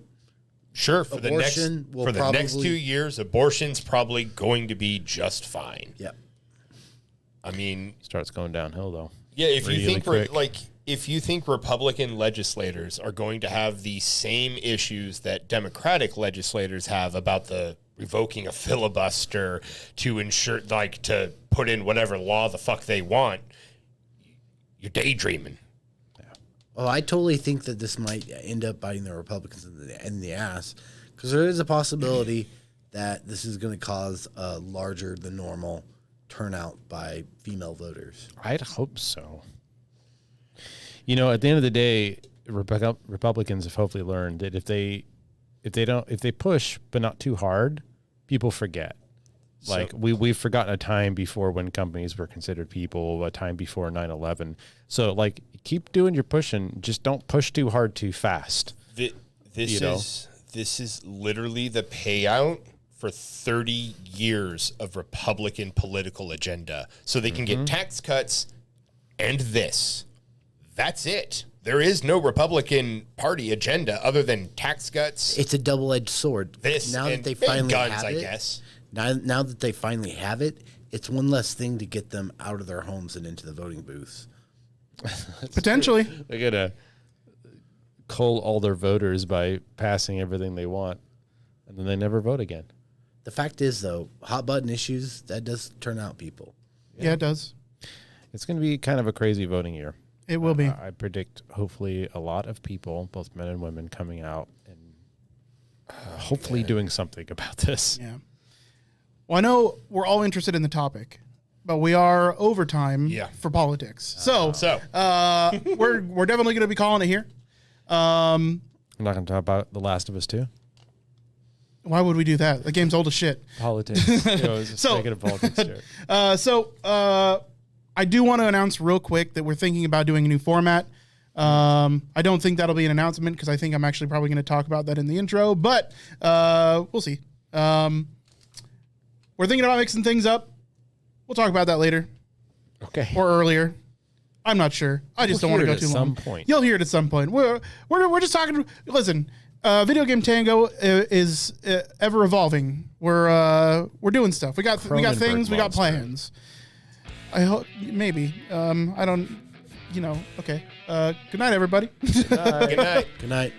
sure, for abortion will the next probably- 2 years, abortion's probably going to be just fine. yeah. I mean, Starts going downhill though. yeah, if you Really think quick. if you think Republican legislators are going to have the same issues that Democratic legislators have about the revoking a filibuster to ensure, like, to put in whatever law the fuck they want, you're daydreaming. Well, I totally think that this might end up biting the Republicans in the ass, because there is a possibility that this is going to cause a larger than normal turnout by female voters. I'd hope so. You know, at the end of the day, Republicans have hopefully learned that if they push but not too hard, people forget. Like we've forgotten a time before when companies were considered people, a time before 9/11. So like keep doing your pushing, just don't push too hard too fast. This is literally the payout for 30 years of Republican political agenda. So they can get tax cuts and this. That's it. There is no Republican Party agenda other than tax cuts. It's a double-edged sword. This now and that they finally guns, have I it, guess. Now that they finally have it, it's one less thing to get them out of their homes and into the voting booths. Potentially. They're gonna cull all their voters by passing everything they want, and then they never vote again. The fact is, though, hot button issues, that does turn out people. Yeah, it does. It's going to be kind of a crazy voting year. It will be. I predict hopefully a lot of people, both men and women, coming out and hopefully doing something about this. Yeah. Well, I know we're all interested in the topic, but we are overtime for politics. So we're definitely going to be calling it here. I'm not going to talk about The Last of Us 2. Why would we do that? The game's old as shit. Politics. It was just So- negative politics joke. I do want to announce real quick that we're thinking about doing a new format. I don't think that'll be an announcement because I think I'm actually probably going to talk about that in the intro, but we'll see. We're thinking about mixing things up. We'll talk about that later Okay. or earlier. I'm not sure. I just We'll don't want to hear go it too at long. some point. You'll hear it at some point. We're just talking. Listen, Video Game Tango is ever evolving. We're doing stuff. We got Cronenberg things. We got monster. plans. I hope maybe. I don't. Okay. Good night, everybody. Good night. Good night.